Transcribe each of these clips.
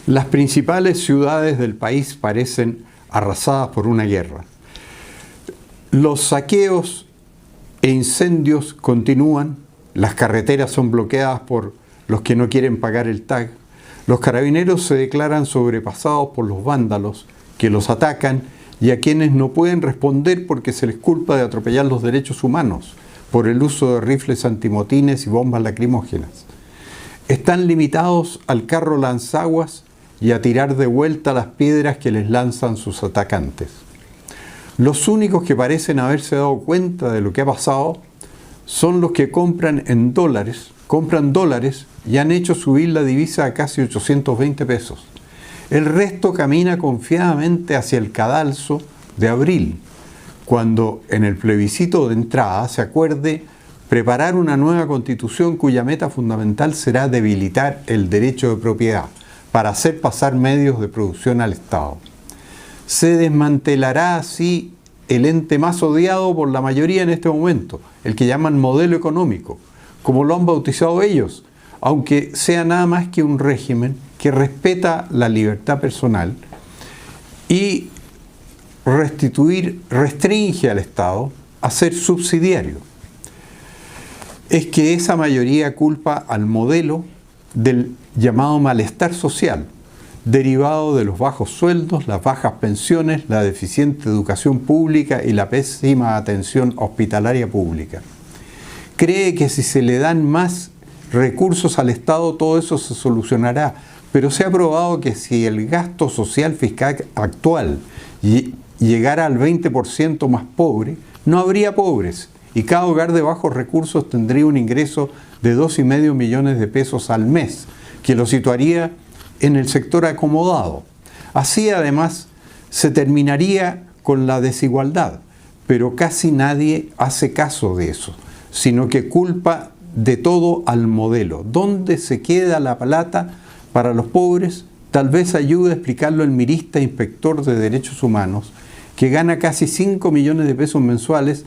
Las principales ciudades del país parecen arrasadas por una guerra. Los saqueos e incendios continúan, las carreteras son bloqueadas por los que no quieren pagar el TAG, los carabineros se declaran sobrepasados por los vándalos que los atacan y a quienes no pueden responder porque se les culpa de atropellar los derechos humanos por el uso de rifles antimotines y bombas lacrimógenas. Están limitados al carro lanzaguas y a tirar de vuelta las piedras que les lanzan sus atacantes. Los únicos que parecen haberse dado cuenta de lo que ha pasado son los que compran dólares y han hecho subir la divisa a casi 820 pesos. El resto camina confiadamente hacia el cadalso de abril, cuando en el plebiscito de entrada se acuerde preparar una nueva constitución cuya meta fundamental será debilitar el derecho de propiedad para hacer pasar medios de producción al Estado. Se desmantelará así el ente más odiado por la mayoría en este momento, el que llaman modelo económico, como lo han bautizado ellos, aunque sea nada más que un régimen que respeta la libertad personal y restringe al Estado a ser subsidiario. Es que esa mayoría culpa al modelo del llamado malestar social, derivado de los bajos sueldos, las bajas pensiones, la deficiente educación pública y la pésima atención hospitalaria pública. Cree que si se le dan más recursos al Estado todo eso se solucionará, pero se ha probado que si el gasto social fiscal actual llegara al 20% más pobre, no habría pobres y cada hogar de bajos recursos tendría un ingreso de 2,5 millones de pesos al mes, que lo situaría en el sector acomodado. Así además se terminaría con la desigualdad, pero casi nadie hace caso de eso, sino que culpa de todo al modelo. ¿Dónde se queda la plata para los pobres? Tal vez ayude a explicarlo el mirista inspector de derechos humanos, que gana casi 5 millones de pesos mensuales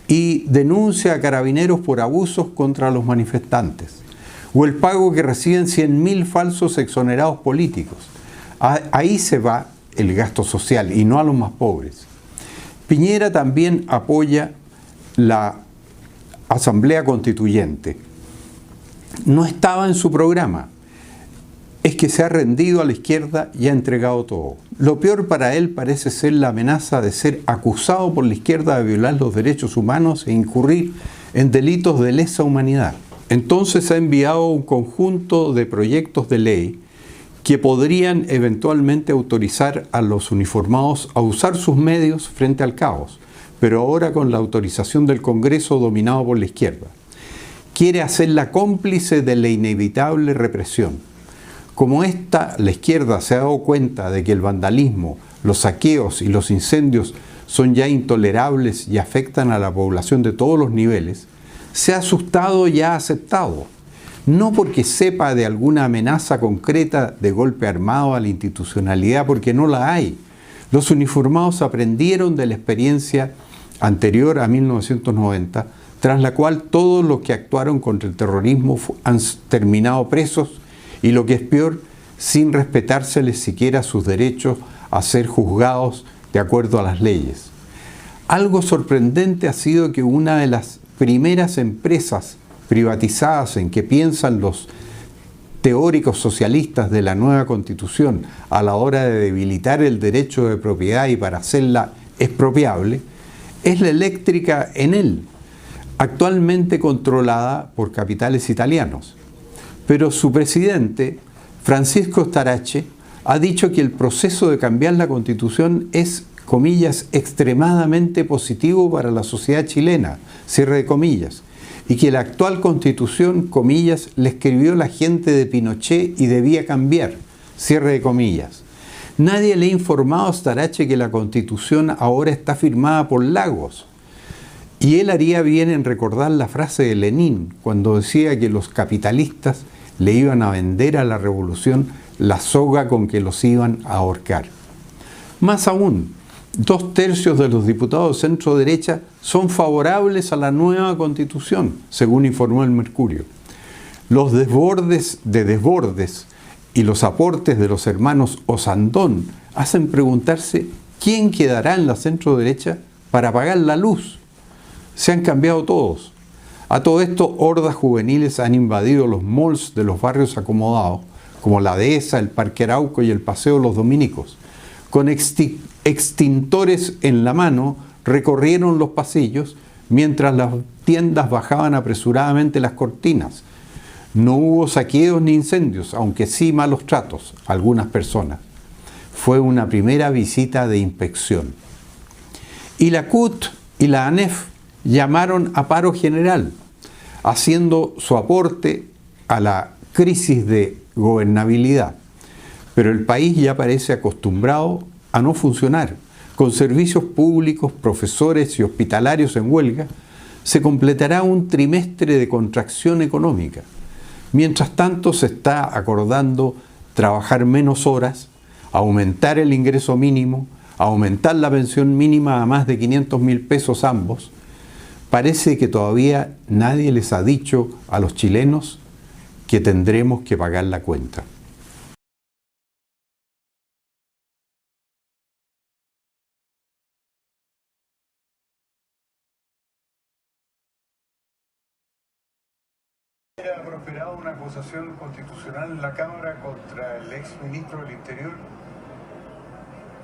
y denuncia a carabineros por abusos contra los manifestantes, o el pago que reciben 100.000 falsos exonerados políticos. Ahí se va el gasto social y no a los más pobres. Piñera también apoya la Asamblea Constituyente. No estaba en su programa. Es que se ha rendido a la izquierda y ha entregado todo. Lo peor para él parece ser la amenaza de ser acusado por la izquierda de violar los derechos humanos e incurrir en delitos de lesa humanidad. Entonces ha enviado un conjunto de proyectos de ley que podrían eventualmente autorizar a los uniformados a usar sus medios frente al caos, pero ahora con la autorización del Congreso dominado por la izquierda. Quiere hacerla cómplice de la inevitable represión. Como la izquierda se ha dado cuenta de que el vandalismo, los saqueos y los incendios son ya intolerables y afectan a la población de todos los niveles, se ha asustado y ha aceptado. No porque sepa de alguna amenaza concreta de golpe armado a la institucionalidad, porque no la hay. Los uniformados aprendieron de la experiencia anterior a 1990, tras la cual todos los que actuaron contra el terrorismo han terminado presos y lo que es peor, sin respetárseles siquiera sus derechos a ser juzgados de acuerdo a las leyes. Algo sorprendente ha sido que una de las primeras empresas privatizadas en que piensan los teóricos socialistas de la nueva Constitución a la hora de debilitar el derecho de propiedad y para hacerla expropiable, es la eléctrica Enel, actualmente controlada por capitales italianos. Pero su presidente, Francisco Starace, ha dicho que el proceso de cambiar la Constitución es, comillas, extremadamente positivo para la sociedad chilena, cierre de comillas, y que la actual Constitución, comillas, le escribió la gente de Pinochet y debía cambiar, cierre de comillas. Nadie le ha informado a Starace que la Constitución ahora está firmada por Lagos, y él haría bien en recordar la frase de Lenin cuando decía que los capitalistas le iban a vender a la revolución la soga con que los iban a ahorcar. Más aún, 2/3 de los diputados de centro derecha son favorables a la nueva Constitución, según informó el Mercurio. Los desbordes y los aportes de los hermanos Osandón hacen preguntarse quién quedará en la centro derecha para pagar la luz. Se han cambiado todos. A todo esto, hordas juveniles han invadido los malls de los barrios acomodados, como la Dehesa, el Parque Arauco y el Paseo Los Dominicos. Con extintores en la mano, recorrieron los pasillos mientras las tiendas bajaban apresuradamente las cortinas. No hubo saqueos ni incendios, aunque sí malos tratos a algunas personas. Fue una primera visita de inspección. Y la CUT y la ANEF llamaron a paro general, haciendo su aporte a la crisis de gobernabilidad. Pero el país ya parece acostumbrado a no funcionar. Con servicios públicos, profesores y hospitalarios en huelga, se completará un trimestre de contracción económica. Mientras tanto, se está acordando trabajar menos horas, aumentar el ingreso mínimo, aumentar la pensión mínima a más de 500.000 pesos ambos. Parece que todavía nadie les ha dicho a los chilenos que tendremos que pagar la cuenta. Ha prosperado una acusación constitucional en la Cámara contra el ex ministro del Interior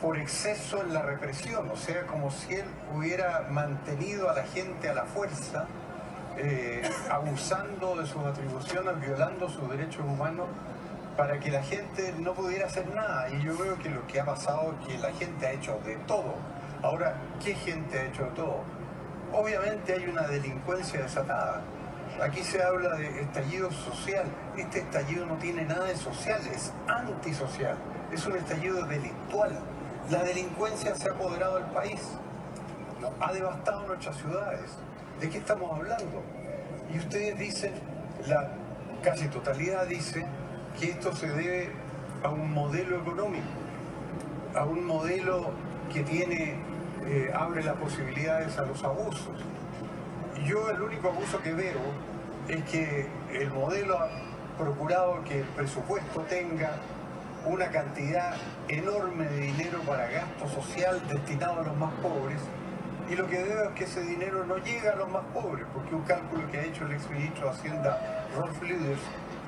por exceso en la represión, o sea, como si él hubiera mantenido a la gente a la fuerza, abusando de sus atribuciones, violando sus derechos humanos, para que la gente no pudiera hacer nada. Y yo veo que lo que ha pasado es que la gente ha hecho de todo. Ahora, ¿qué gente ha hecho de todo? Obviamente hay una delincuencia desatada. Aquí se habla de estallido social. Este estallido no tiene nada de social, es antisocial. Es un estallido delictual. La delincuencia se ha apoderado del país. Ha devastado nuestras ciudades. ¿De qué estamos hablando? Y ustedes dicen, la casi totalidad dice, que esto se debe a un modelo económico, a un modelo que abre las posibilidades a los abusos. Yo el único abuso que veo es que el modelo ha procurado que el presupuesto tenga una cantidad enorme de dinero para gasto social destinado a los más pobres, y lo que veo es que ese dinero no llega a los más pobres, porque un cálculo que ha hecho el exministro de Hacienda, Rolf Lüders,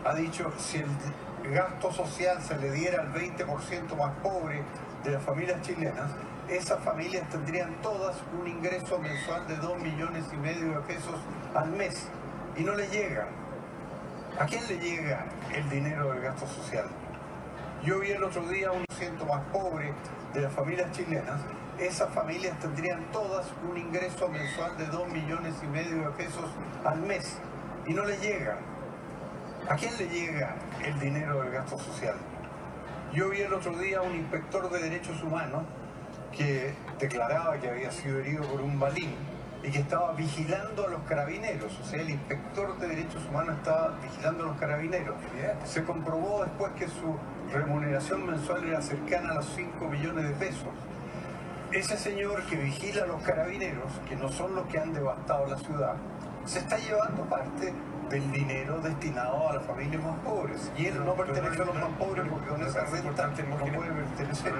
ha dicho si el gasto social se le diera al 20% más pobre de las familias chilenas, esas familias tendrían todas un ingreso mensual de 2,5 millones de pesos al mes, y no le llega. ¿A quién le llega el dinero del gasto social? Yo vi el otro día un 1% más pobre de las familias chilenas, esas familias tendrían todas un ingreso mensual de 2,5 millones de pesos al mes, y no le llega. ¿A quién le llega el dinero del gasto social? Yo vi el otro día un inspector de derechos humanos que declaraba que había sido herido por un balín y que estaba vigilando a los carabineros. O sea, el inspector de derechos humanos estaba vigilando a los carabineros. Se comprobó después que su remuneración mensual era cercana a los 5 millones de pesos. Ese señor que vigila a los carabineros, que no son los que han devastado la ciudad, se está llevando parte del dinero destinado a las familias más pobres. Y él no pertenece a los más pobres porque con esa renta no puede pertenecer.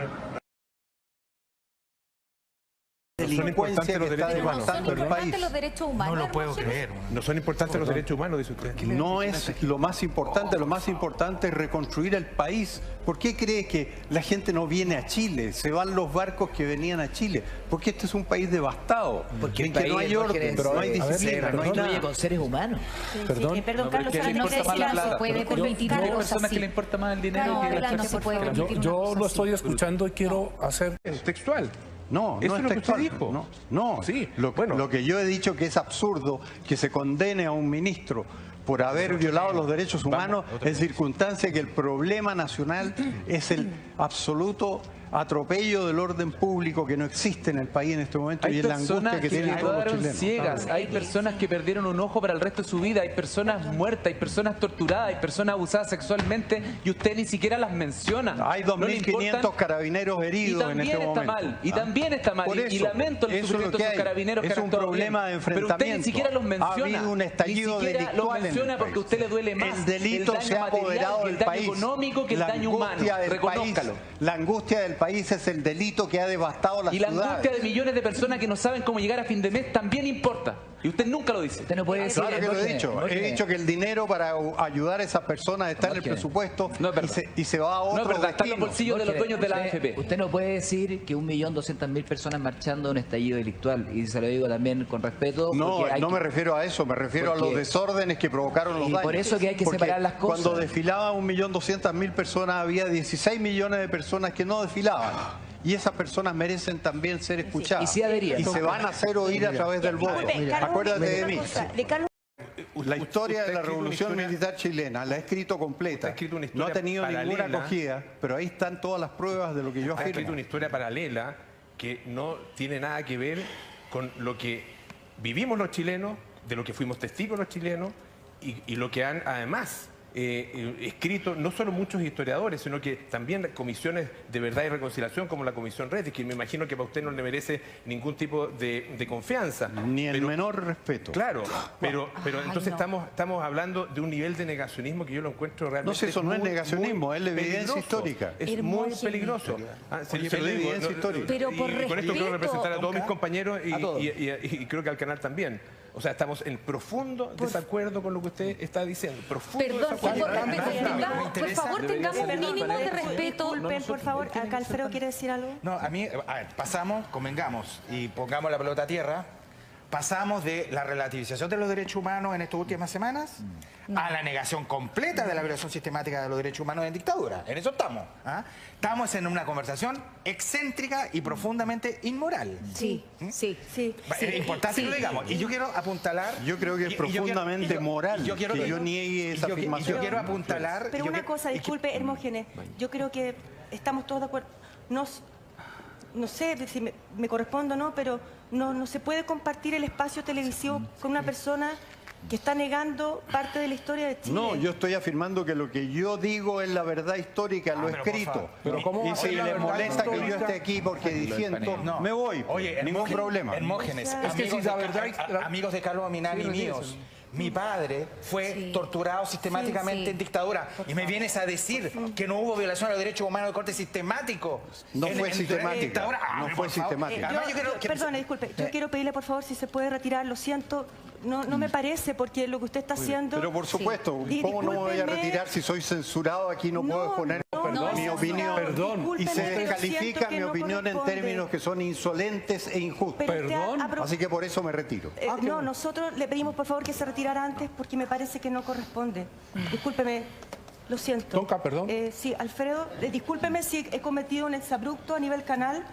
Son importantes los derechos humanos. ¿Son importantes los derechos humanos? No lo puedo creer. No son importantes los derechos humanos, dice usted. No es lo más importante es reconstruir el país. ¿Por qué cree que la gente no viene a Chile? Se van los barcos que venían a Chile. Porque este es un país devastado, en que no hay orden, no hay disciplina, no hay nada. Con seres humanos. Perdón, Carlos, no sé si no se puede permitir Hay una cosa personas así. que le importa más el dinero que las no se puede permitir una yo cosa lo así. estoy escuchando y quiero hacer... Es textual. No, Eso no es es lo que usted textual. dijo. No. Sí, Lo bueno. que yo he dicho que es absurdo que se condene a un ministro por haber violado los derechos humanos en circunstancia que el problema nacional es el absoluto atropello del orden público que no existe en el país en este momento y Hay en la angustia personas que que tienen todos los quedaron chilenos. ciegas, hay personas que perdieron un ojo para el resto de su vida, hay personas muertas, hay personas torturadas, hay personas abusadas sexualmente y usted ni siquiera las menciona. Hay 2.500 carabineros heridos en este momento. Y también está mal, Por y eso, lamento el eso es sufrimiento lo de que esos hay. carabineros que Es han un actuado problema bien. de Pero usted ni enfrentamiento. siquiera los menciona. Ha habido un estallido ni siquiera los delictual en el menciona porque a país. usted le duele más El delito daño se ha material apoderado que del el daño país. económico que el La daño humano. angustia del Reconózcalo. país, la angustia del país es el delito que ha devastado la Y la ciudad. angustia de millones de personas que no saben cómo llegar a fin de mes también importa. Y usted nunca lo dice. Usted no puede decir... Claro que lo he dicho. He dicho que el dinero para ayudar a esas personas está en el presupuesto No es verdad. y se va a otro No es verdad, está en los destino. bolsillos de los dueños de la usted, AFP. usted no puede decir que 1.200.000 personas marchando en un estallido delictual, y se lo digo también con respeto. No, porque hay no que- me refiero a eso, me refiero a los Porque- desórdenes que provocaron los Y daños. por eso que hay que Porque separar las cosas. Cuando desfilaban 1.200.000 personas, había 16 millones de personas que no desfilaban. Y esas personas merecen también ser escuchadas. Y sí adherían. Y se van a hacer oír a través del voto. Acuérdate de mí. La historia de la Revolución Militar Chilena la he escrito completa. Usted ha escrito una No historia ha tenido ninguna paralela. acogida, pero ahí están todas las pruebas de lo que yo Ha escrito afirmo. una historia paralela que no tiene nada que ver con lo que vivimos los chilenos, de lo que fuimos testigos los chilenos y lo que han además escrito no solo muchos historiadores, sino que también comisiones de verdad y reconciliación como la Comisión Retis, que me imagino que para usted no le merece ningún tipo de confianza. Ni el menor respeto. Claro, pero entonces estamos hablando de un nivel de negacionismo que yo lo encuentro realmente... No sé, eso no es negacionismo, es la evidencia peligroso. histórica. Es muy peligroso. Oye, Se pero lo es digo, evidencia histórica. Pero por y con esto quiero respeto, representar a todos mis compañeros A todos. y creo que al canal también. O sea, estamos en profundo desacuerdo con lo que usted está diciendo. Profundo Perdón, por desacuerdo. respeto, por favor, tengamos un mínimo de respeto. Disculpen, por favor, acá Alfredo quiere decir algo. No, a mí, a ver, pasamos, convengamos y pongamos la pelota a tierra, pasamos de la relativización de los derechos humanos en estas últimas semanas a la negación completa de la violación sistemática de los derechos humanos en dictadura. En eso estamos. ¿Ah? Estamos en una conversación excéntrica y profundamente inmoral. Sí, sí, sí. Es importante que lo digamos. Y yo quiero apuntalar... Yo creo que es profundamente moral que yo niegue esa afirmación. Yo quiero apuntalar... Pero una cosa, disculpe, Hermógenes, yo creo que estamos todos de acuerdo. No sé si me corresponde o no, pero no se puede compartir el espacio televisivo con una persona que está negando parte de la historia de Chile. No, yo estoy afirmando que lo que yo digo es la verdad histórica, lo he escrito. Pero ¿cómo va Y a si ser la les verdad molesta que yo histórica? esté aquí porque diciendo, me voy. Oye, ningún problema. Hermógenes, Es que si la verdad... amigos de Carlos Minami Sí, lo míos. dicen. Mi padre fue torturado sistemáticamente Sí. en dictadura y me vienes a decir que no hubo violación a los derechos humanos de corte sistemático. No fue sistemática, dictadura. no fue Por favor. sistemática. Además, yo quiero- Perdone, disculpe, yo quiero pedirle por favor si se puede retirar, lo siento, no me parece porque lo que usted está haciendo... Pero por supuesto, Sí. ¿cómo no me voy a Discúlpeme. retirar si soy censurado? Aquí no puedo exponer mi opinión. Perdón. Y se Discúlpeme, pero descalifica siento que mi no opinión en corresponde. términos que son insolentes e injustos. Pero usted Perdón. Así que por eso me retiro. No, nosotros le pedimos por favor que se retirara antes porque me parece que no corresponde. Discúlpeme, lo siento. Tonka, perdón. Sí, Alfredo, discúlpeme si he cometido un exabrupto a nivel canal,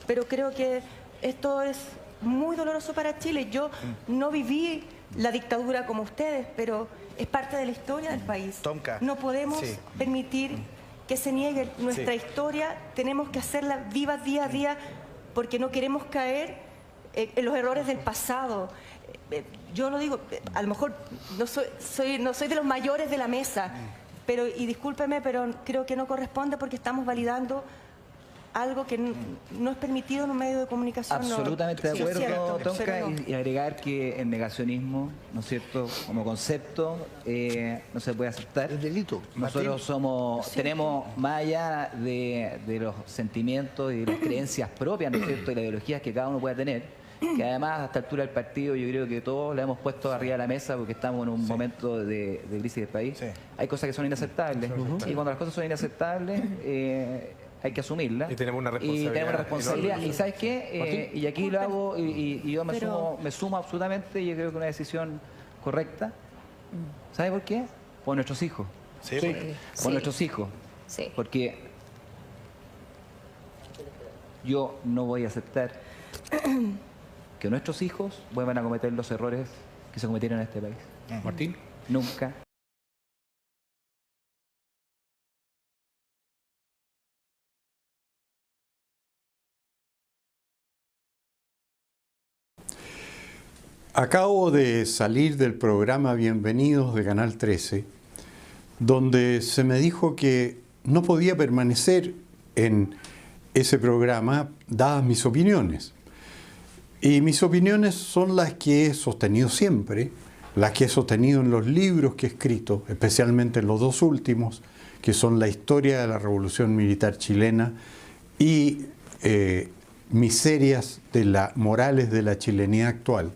pero creo que esto es muy doloroso para Chile. Yo no viví la dictadura como ustedes, pero es parte de la historia del país. Tonka, No podemos sí. permitir que se niegue nuestra historia. Tenemos que hacerla viva día a día porque no queremos caer en los errores del pasado. Yo lo digo, a lo mejor no soy de los mayores de la mesa, pero, y discúlpeme, pero creo que no corresponde porque estamos validando algo que no es permitido en un medio de comunicación. Absolutamente de Sí, es acuerdo, cierto, Tonka, pero no. y agregar que el negacionismo, ¿no es cierto?, como concepto, no se puede aceptar. Es delito. Nosotros tenemos más allá de los sentimientos y de las creencias propias, ¿no es cierto?, y las ideologías que cada uno pueda tener, que además a esta altura del partido yo creo que todos la hemos puesto arriba de la mesa porque estamos en un momento de crisis del país. Sí. Hay cosas que son inaceptables y cuando las cosas son inaceptables hay que asumirlas. Y tenemos una responsabilidad Y tenemos una responsabilidad. enorme. ¿Y sabes qué? Y aquí lo hago y yo Pero- me sumo absolutamente y yo creo que una decisión correcta. ¿Sabes por qué? Por nuestros hijos. Sí, Por nuestros hijos. Sí. Porque yo no voy a aceptar que nuestros hijos vuelvan a cometer los errores que se cometieron en este país. Martín. Nunca. Acabo de salir del programa Bienvenidos de Canal 13, donde se me dijo que no podía permanecer en ese programa dadas mis opiniones. Y mis opiniones son las que he sostenido siempre, las que he sostenido en los libros que he escrito, especialmente en los dos últimos, que son La historia de la Revolución Militar Chilena y Miserias de la Morales de la Chilenidad Actual.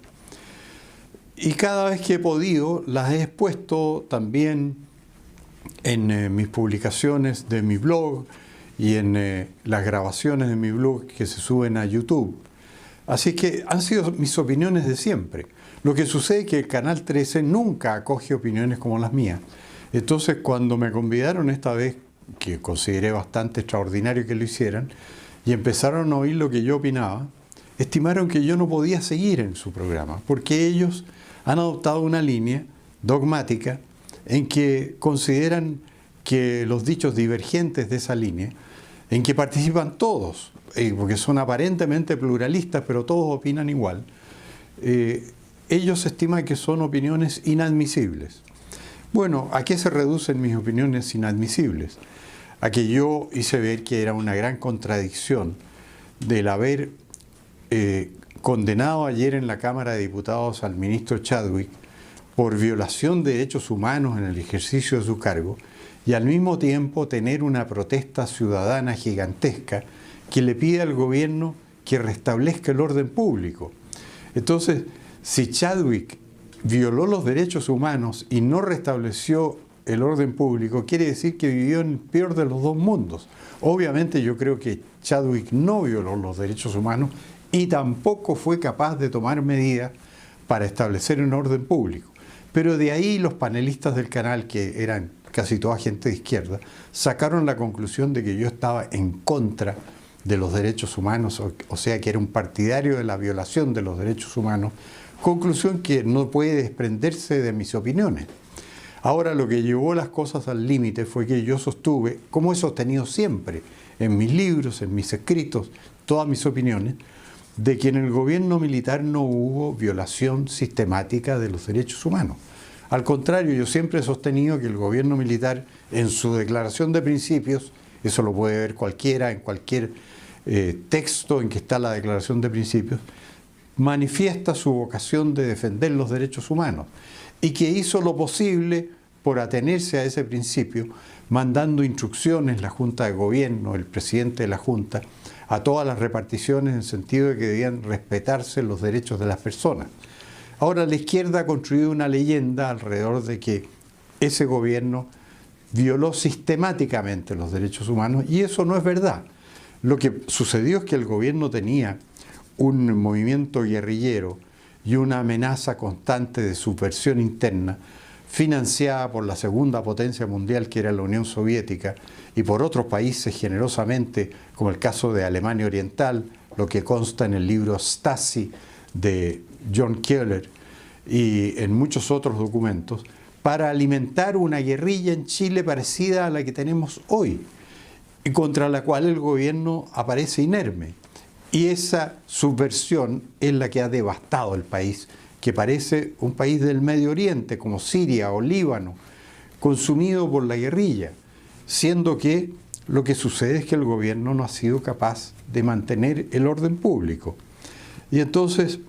Y cada vez que he podido, las he expuesto también en mis publicaciones de mi blog y en las grabaciones de mi blog que se suben a YouTube. Así que han sido mis opiniones de siempre. Lo que sucede es que el Canal 13 nunca acoge opiniones como las mías. Entonces, cuando me convidaron esta vez, que consideré bastante extraordinario que lo hicieran, y empezaron a oír lo que yo opinaba, estimaron que yo no podía seguir en su programa, porque ellos han adoptado una línea dogmática en que consideran que los dichos divergentes de esa línea, en que participan todos, porque son aparentemente pluralistas, pero todos opinan igual, ellos estiman que son opiniones inadmisibles. Bueno, ¿a qué se reducen mis opiniones inadmisibles? A que yo hice ver que era una gran contradicción del haber condenado ayer en la Cámara de Diputados al ministro Chadwick por violación de derechos humanos en el ejercicio de su cargo y al mismo tiempo tener una protesta ciudadana gigantesca que le pide al gobierno que restablezca el orden público. Entonces, si Chadwick violó los derechos humanos y no restableció el orden público, quiere decir que vivió en el peor de los dos mundos. Obviamente yo creo que Chadwick no violó los derechos humanos y tampoco fue capaz de tomar medidas para establecer un orden público. Pero de ahí los panelistas del canal, que eran casi toda gente de izquierda, sacaron la conclusión de que yo estaba en contra de los derechos humanos, o sea que era un partidario de la violación de los derechos humanos, conclusión que no puede desprenderse de mis opiniones. Ahora, lo que llevó las cosas al límite fue que yo sostuve, como he sostenido siempre en mis libros, en mis escritos, todas mis opiniones, de que en el gobierno militar no hubo violación sistemática de los derechos humanos. Al contrario, yo siempre he sostenido que el gobierno militar, en su declaración de principios, eso lo puede ver cualquiera, en cualquier texto en que está la declaración de principios, manifiesta su vocación de defender los derechos humanos y que hizo lo posible por atenerse a ese principio, mandando instrucciones la Junta de Gobierno, el presidente de la Junta, a todas las reparticiones en el sentido de que debían respetarse los derechos de las personas. Ahora la izquierda ha construido una leyenda alrededor de que ese gobierno violó sistemáticamente los derechos humanos y eso no es verdad. Lo que sucedió es que el gobierno tenía un movimiento guerrillero y una amenaza constante de subversión interna financiada por la segunda potencia mundial, que era la Unión Soviética, y por otros países generosamente, como el caso de Alemania Oriental, lo que consta en el libro Stasi de John Keller y en muchos otros documentos, para alimentar una guerrilla en Chile parecida a la que tenemos hoy, y contra la cual el gobierno aparece inerme. Y esa subversión es la que ha devastado el país, que parece un país del Medio Oriente, como Siria o Líbano, consumido por la guerrilla, siendo que lo que sucede es que el gobierno no ha sido capaz de mantener el orden público. Y entonces,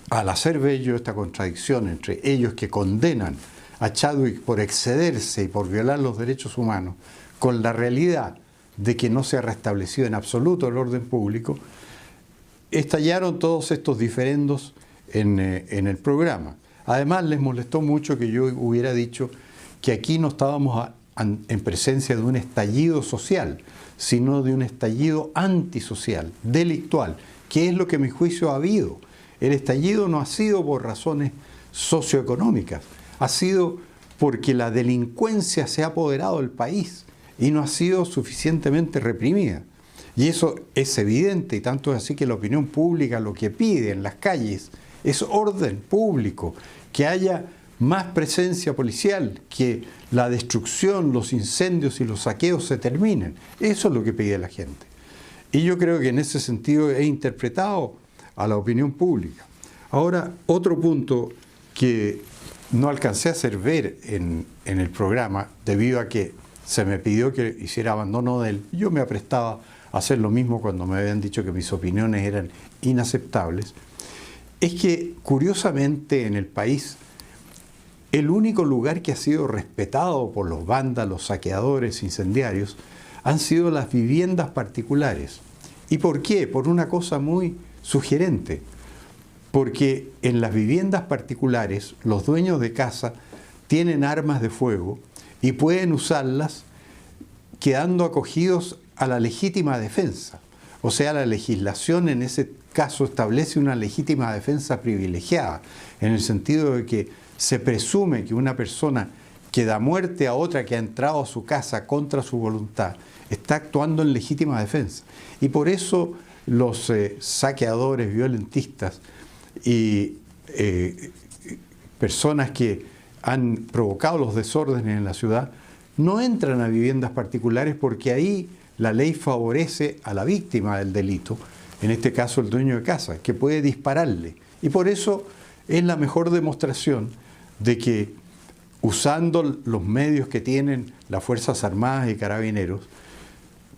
al hacer bello esta contradicción entre ellos que condenan a Chadwick por excederse y por violar los derechos humanos, con la realidad de que no se ha restablecido en absoluto el orden público, estallaron todos estos diferendos en el programa. Además, les molestó mucho que yo hubiera dicho que aquí no estábamos en presencia de un estallido social, sino de un estallido antisocial, delictual, que es lo que a mi juicio ha habido. El estallido no ha sido por razones socioeconómicas, ha sido porque la delincuencia se ha apoderado del país y no ha sido suficientemente reprimida. Y eso es evidente, y tanto es así que la opinión pública lo que pide en las calles es orden público, que haya más presencia policial, que la destrucción, los incendios y los saqueos se terminen. Eso es lo que pide la gente. Y yo creo que en ese sentido he interpretado a la opinión pública. Ahora, otro punto que no alcancé a hacer ver en el programa, debido a que se me pidió que hiciera abandono de él, yo me aprestaba a hacer lo mismo cuando me habían dicho que mis opiniones eran inaceptables, es que curiosamente en el país el único lugar que ha sido respetado por los vándalos, saqueadores, incendiarios, han sido las viviendas particulares. ¿Y por qué? Por una cosa muy sugerente. Porque en las viviendas particulares los dueños de casa tienen armas de fuego y pueden usarlas quedando acogidos a la legítima defensa. O sea, la legislación en ese caso establece una legítima defensa privilegiada, en el sentido de que se presume que una persona que da muerte a otra que ha entrado a su casa contra su voluntad está actuando en legítima defensa. Y por eso los saqueadores, violentistas y personas que han provocado los desórdenes en la ciudad no entran a viviendas particulares, porque ahí la ley favorece a la víctima del delito, en este caso el dueño de casa, que puede dispararle. Y por eso es la mejor demostración de que, usando los medios que tienen las Fuerzas Armadas y Carabineros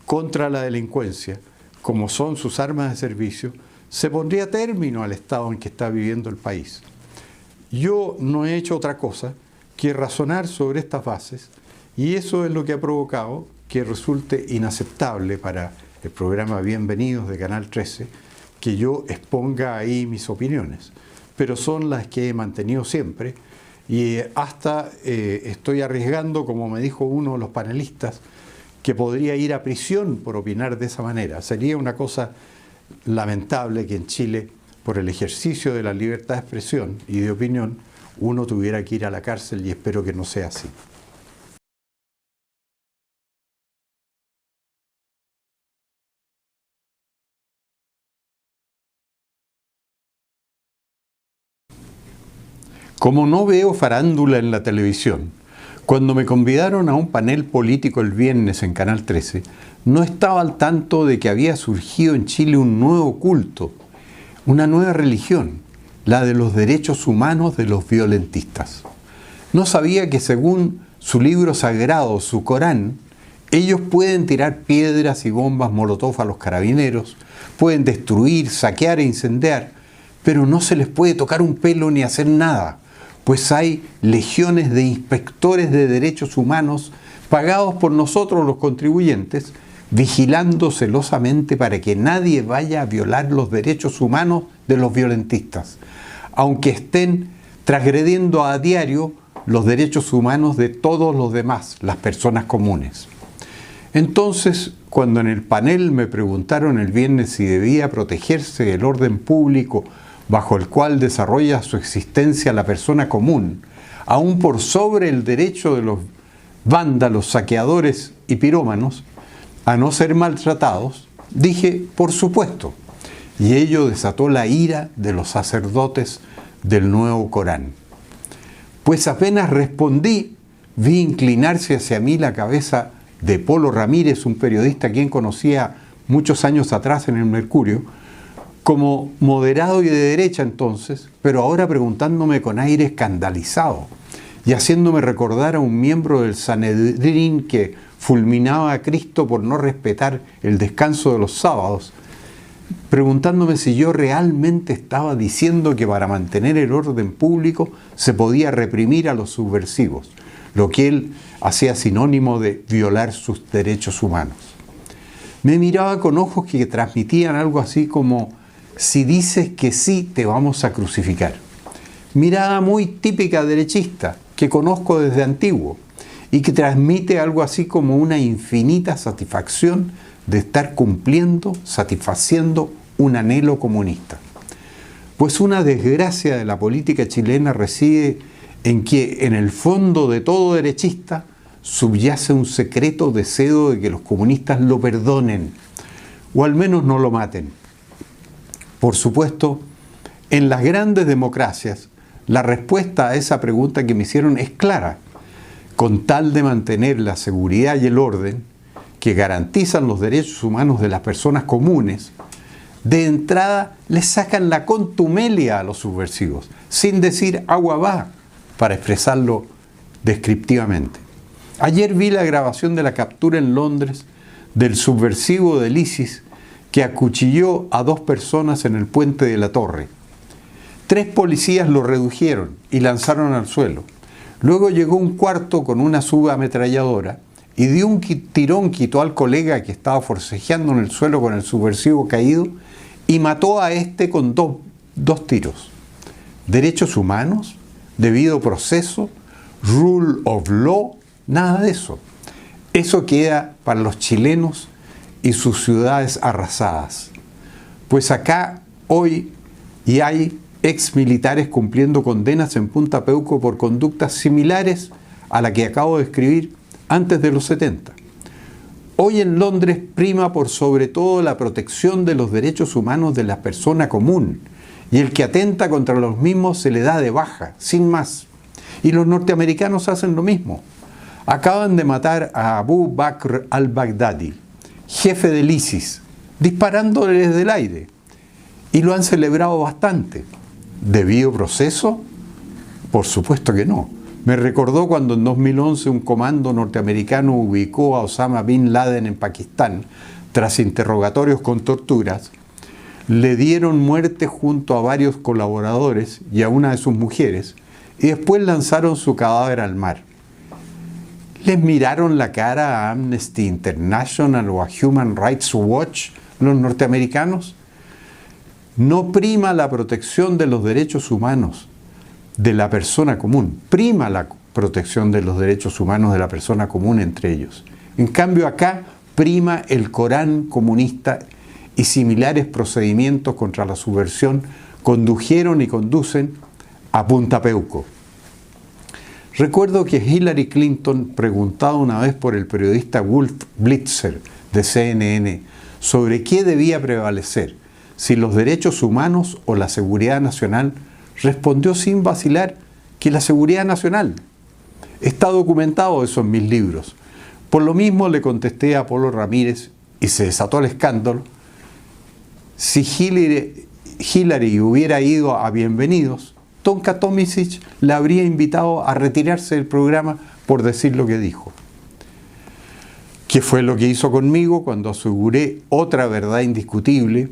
contra la delincuencia, como son sus armas de servicio, se pondría término al estado en que está viviendo el país. Yo no he hecho otra cosa que razonar sobre estas bases, y eso es lo que ha provocado que resulte inaceptable para el programa Bienvenidos de Canal 13 que yo exponga ahí mis opiniones, pero son las que he mantenido siempre, y hasta estoy arriesgando, como me dijo uno de los panelistas, que podría ir a prisión por opinar de esa manera. Sería una cosa lamentable que en Chile, por el ejercicio de la libertad de expresión y de opinión, uno tuviera que ir a la cárcel, y espero que no sea así. Como no veo farándula en la televisión, cuando me convidaron a un panel político el viernes en Canal 13, no estaba al tanto de que había surgido en Chile un nuevo culto, una nueva religión, la de los derechos humanos de los violentistas. No sabía que, según su libro sagrado, su Corán, ellos pueden tirar piedras y bombas molotov a los carabineros, pueden destruir, saquear e incendiar, pero no se les puede tocar un pelo ni hacer nada, pues hay legiones de inspectores de derechos humanos pagados por nosotros los contribuyentes, vigilando celosamente para que nadie vaya a violar los derechos humanos de los violentistas, aunque estén transgrediendo a diario los derechos humanos de todos los demás, las personas comunes. Entonces, cuando en el panel me preguntaron el viernes si debía protegerse el orden público bajo el cual desarrolla su existencia la persona común, aún por sobre el derecho de los vándalos, saqueadores y pirómanos a no ser maltratados, dije, por supuesto, y ello desató la ira de los sacerdotes del nuevo Corán. Pues apenas respondí, vi inclinarse hacia mí la cabeza de Polo Ramírez, un periodista a quien conocía muchos años atrás en el Mercurio, como moderado y de derecha entonces, pero ahora preguntándome con aire escandalizado y haciéndome recordar a un miembro del Sanedrín que fulminaba a Cristo por no respetar el descanso de los sábados, preguntándome si yo realmente estaba diciendo que para mantener el orden público se podía reprimir a los subversivos, lo que él hacía sinónimo de violar sus derechos humanos. Me miraba con ojos que transmitían algo así como: si dices que sí, te vamos a crucificar. Mirada muy típica derechista, que conozco desde antiguo, y que transmite algo así como una infinita satisfacción de estar cumpliendo, satisfaciendo un anhelo comunista. Pues una desgracia de la política chilena reside en que, en el fondo de todo derechista, subyace un secreto deseo de que los comunistas lo perdonen, o al menos no lo maten. Por supuesto, en las grandes democracias, la respuesta a esa pregunta que me hicieron es clara. Con tal de mantener la seguridad y el orden que garantizan los derechos humanos de las personas comunes, de entrada les sacan la contumelia a los subversivos, sin decir agua va, para expresarlo descriptivamente. Ayer vi la grabación de la captura en Londres del subversivo del ISIS que acuchilló a 2 personas en el puente de la Torre. 3 policías lo redujeron y lanzaron al suelo. Luego llegó un cuarto con una subametralladora y de un tirón quitó al colega que estaba forcejeando en el suelo con el subversivo caído y mató a este con dos tiros. ¿Derechos humanos? ¿Debido proceso? ¿Rule of law? Nada de eso. Eso queda para los chilenos y sus ciudades arrasadas. Pues acá hoy hay ex militares cumpliendo condenas en Punta Peuco por conductas similares a la que acabo de escribir antes de los 70. Hoy en Londres prima por sobre todo la protección de los derechos humanos de la persona común, y el que atenta contra los mismos se le da de baja, sin más. Y los norteamericanos hacen lo mismo. Acaban de matar a Abu Bakr al-Baghdadi, jefe del ISIS, disparándole desde el aire. Y lo han celebrado bastante. ¿Debido proceso? Por supuesto que no. Me recordó cuando en 2011 un comando norteamericano ubicó a Osama Bin Laden en Pakistán, tras interrogatorios con torturas, le dieron muerte junto a varios colaboradores y a una de sus mujeres, y después lanzaron su cadáver al mar. ¿Les miraron la cara a Amnesty International o a Human Rights Watch los norteamericanos? No prima la protección de los derechos humanos de la persona común, prima la protección de los derechos humanos de la persona común entre ellos. En cambio acá prima el Corán comunista y similares procedimientos contra la subversión condujeron y conducen a Punta Peuco. Recuerdo que Hillary Clinton, preguntada una vez por el periodista Wolf Blitzer de CNN sobre qué debía prevalecer, si los derechos humanos o la seguridad nacional, respondió sin vacilar que la seguridad nacional. Está documentado eso en mis libros. Por lo mismo le contesté a Polo Ramírez y se desató el escándalo. Si Hillary hubiera ido a Bienvenidos, Tonka Tomisic la habría invitado a retirarse del programa por decir lo que dijo. ¿Qué fue lo que hizo conmigo cuando aseguré otra verdad indiscutible,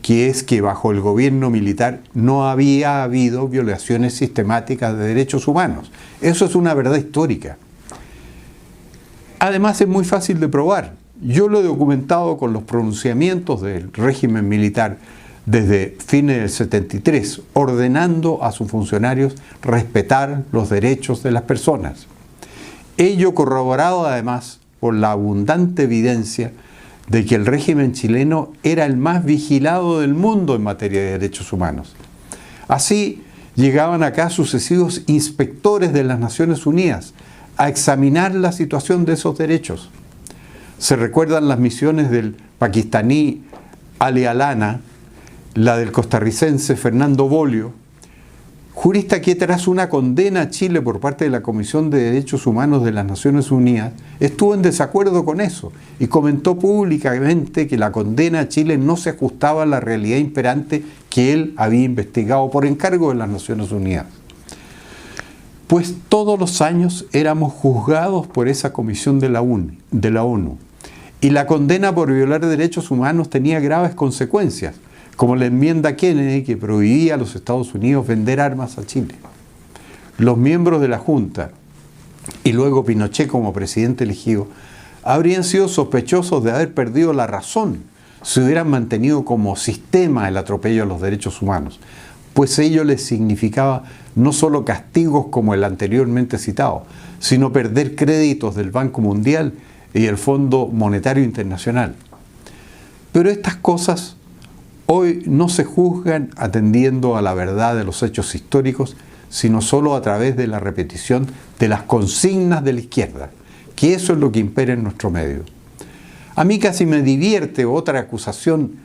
que es que bajo el gobierno militar no había habido violaciones sistemáticas de derechos humanos? Eso es una verdad histórica. Además es muy fácil de probar. Yo lo he documentado con los pronunciamientos del régimen militar desde fines del 73, ordenando a sus funcionarios respetar los derechos de las personas. Ello corroborado además por la abundante evidencia de que el régimen chileno era el más vigilado del mundo en materia de derechos humanos. Así, llegaban acá sucesivos inspectores de las Naciones Unidas a examinar la situación de esos derechos. Se recuerdan las misiones del pakistaní Ali Alana, la del costarricense Fernando Bolio, jurista que tras una condena a Chile por parte de la Comisión de Derechos Humanos de las Naciones Unidas, estuvo en desacuerdo con eso y comentó públicamente que la condena a Chile no se ajustaba a la realidad imperante que él había investigado por encargo de las Naciones Unidas. Pues todos los años éramos juzgados por esa comisión de la ONU, y la condena por violar derechos humanos tenía graves consecuencias, como la enmienda Kennedy que prohibía a los Estados Unidos vender armas a Chile. Los miembros de la Junta, y luego Pinochet como presidente elegido, habrían sido sospechosos de haber perdido la razón si hubieran mantenido como sistema el atropello a los derechos humanos, pues ello les significaba no solo castigos como el anteriormente citado, sino perder créditos del Banco Mundial y el Fondo Monetario Internacional. Pero estas cosas hoy no se juzgan atendiendo a la verdad de los hechos históricos, sino solo a través de la repetición de las consignas de la izquierda, que eso es lo que impera en nuestro medio. A mí casi me divierte otra acusación,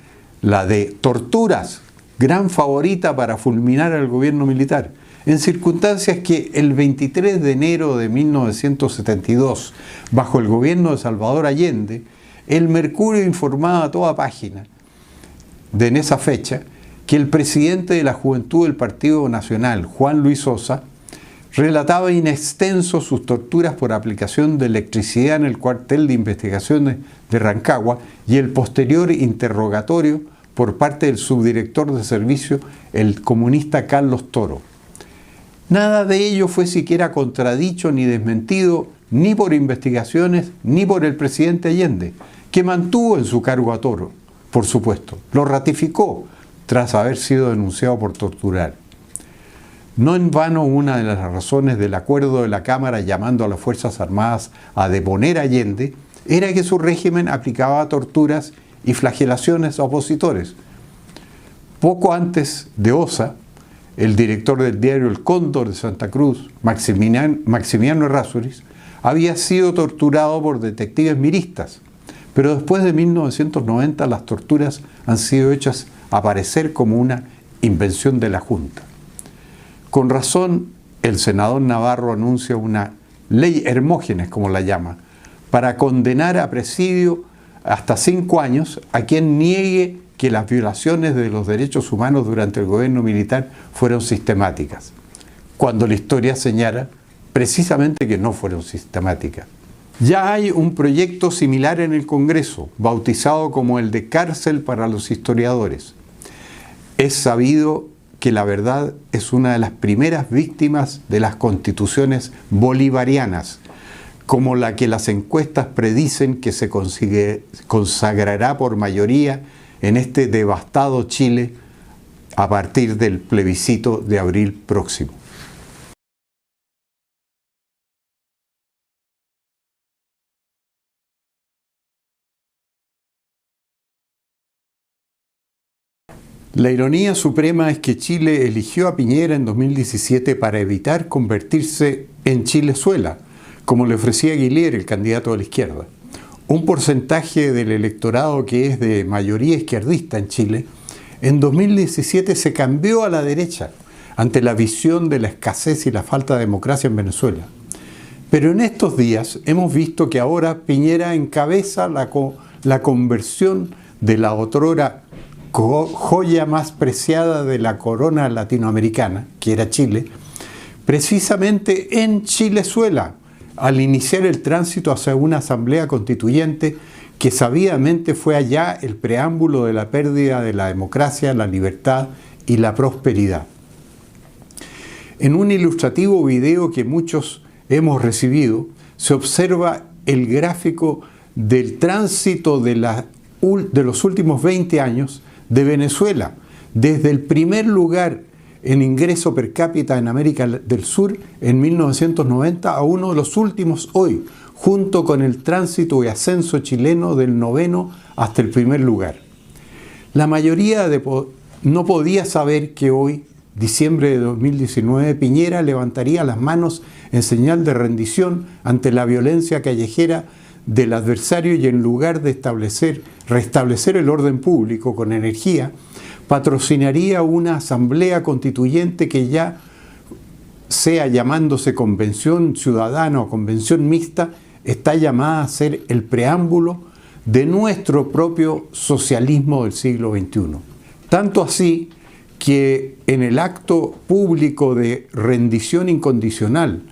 la de torturas, gran favorita para fulminar al gobierno militar, en circunstancias que el 23 de enero de 1972, bajo el gobierno de Salvador Allende, el Mercurio informaba a toda página en esa fecha, que el presidente de la Juventud del Partido Nacional, Juan Luis Sosa, relataba in extenso sus torturas por aplicación de electricidad en el cuartel de investigaciones de Rancagua y el posterior interrogatorio por parte del subdirector de servicio, el comunista Carlos Toro. Nada de ello fue siquiera contradicho ni desmentido ni por investigaciones ni por el presidente Allende, que mantuvo en su cargo a Toro, por supuesto. Lo ratificó tras haber sido denunciado por torturar. No en vano, una de las razones del acuerdo de la Cámara llamando a las Fuerzas Armadas a deponer a Allende era que su régimen aplicaba torturas y flagelaciones a opositores. Poco antes de Osa, el director del diario El Cóndor de Santa Cruz, Maximiano Errázuriz, había sido torturado por detectives miristas, pero después de 1990 las torturas han sido hechas aparecer como una invención de la Junta. Con razón, el senador Navarro anuncia una ley Hermógenes, como la llama, para condenar a presidio hasta 5 años a quien niegue que las violaciones de los derechos humanos durante el gobierno militar fueron sistemáticas, cuando la historia señala precisamente que no fueron sistemáticas. Ya hay un proyecto similar en el Congreso, bautizado como el de cárcel para los historiadores. Es sabido que la verdad es una de las primeras víctimas de las constituciones bolivarianas, como la que las encuestas predicen que se consagrará por mayoría en este devastado Chile a partir del plebiscito de abril próximo. La ironía suprema es que Chile eligió a Piñera en 2017 para evitar convertirse en Chilezuela, como le ofrecía Guillier, el candidato de la izquierda. Un porcentaje del electorado que es de mayoría izquierdista en Chile, en 2017 se cambió a la derecha ante la visión de la escasez y la falta de democracia en Venezuela. Pero en estos días hemos visto que ahora Piñera encabeza la conversión de la otrora joya más preciada de la corona latinoamericana, que era Chile, precisamente en Chilezuela, al iniciar el tránsito hacia una asamblea constituyente que sabidamente fue allá el preámbulo de la pérdida de la democracia, la libertad y la prosperidad. En un ilustrativo video que muchos hemos recibido, se observa el gráfico del tránsito de los últimos 20 años de Venezuela, desde el primer lugar en ingreso per cápita en América del Sur en 1990 a uno de los últimos hoy, junto con el tránsito y ascenso chileno del 9º hasta el primer lugar. La mayoría no podía saber que hoy, diciembre de 2019, Piñera levantaría las manos en señal de rendición ante la violencia callejera del adversario y en lugar de restablecer el orden público con energía, patrocinaría una asamblea constituyente que ya sea llamándose convención ciudadana o convención mixta, está llamada a ser el preámbulo de nuestro propio socialismo del siglo XXI. Tanto así que en el acto público de rendición incondicional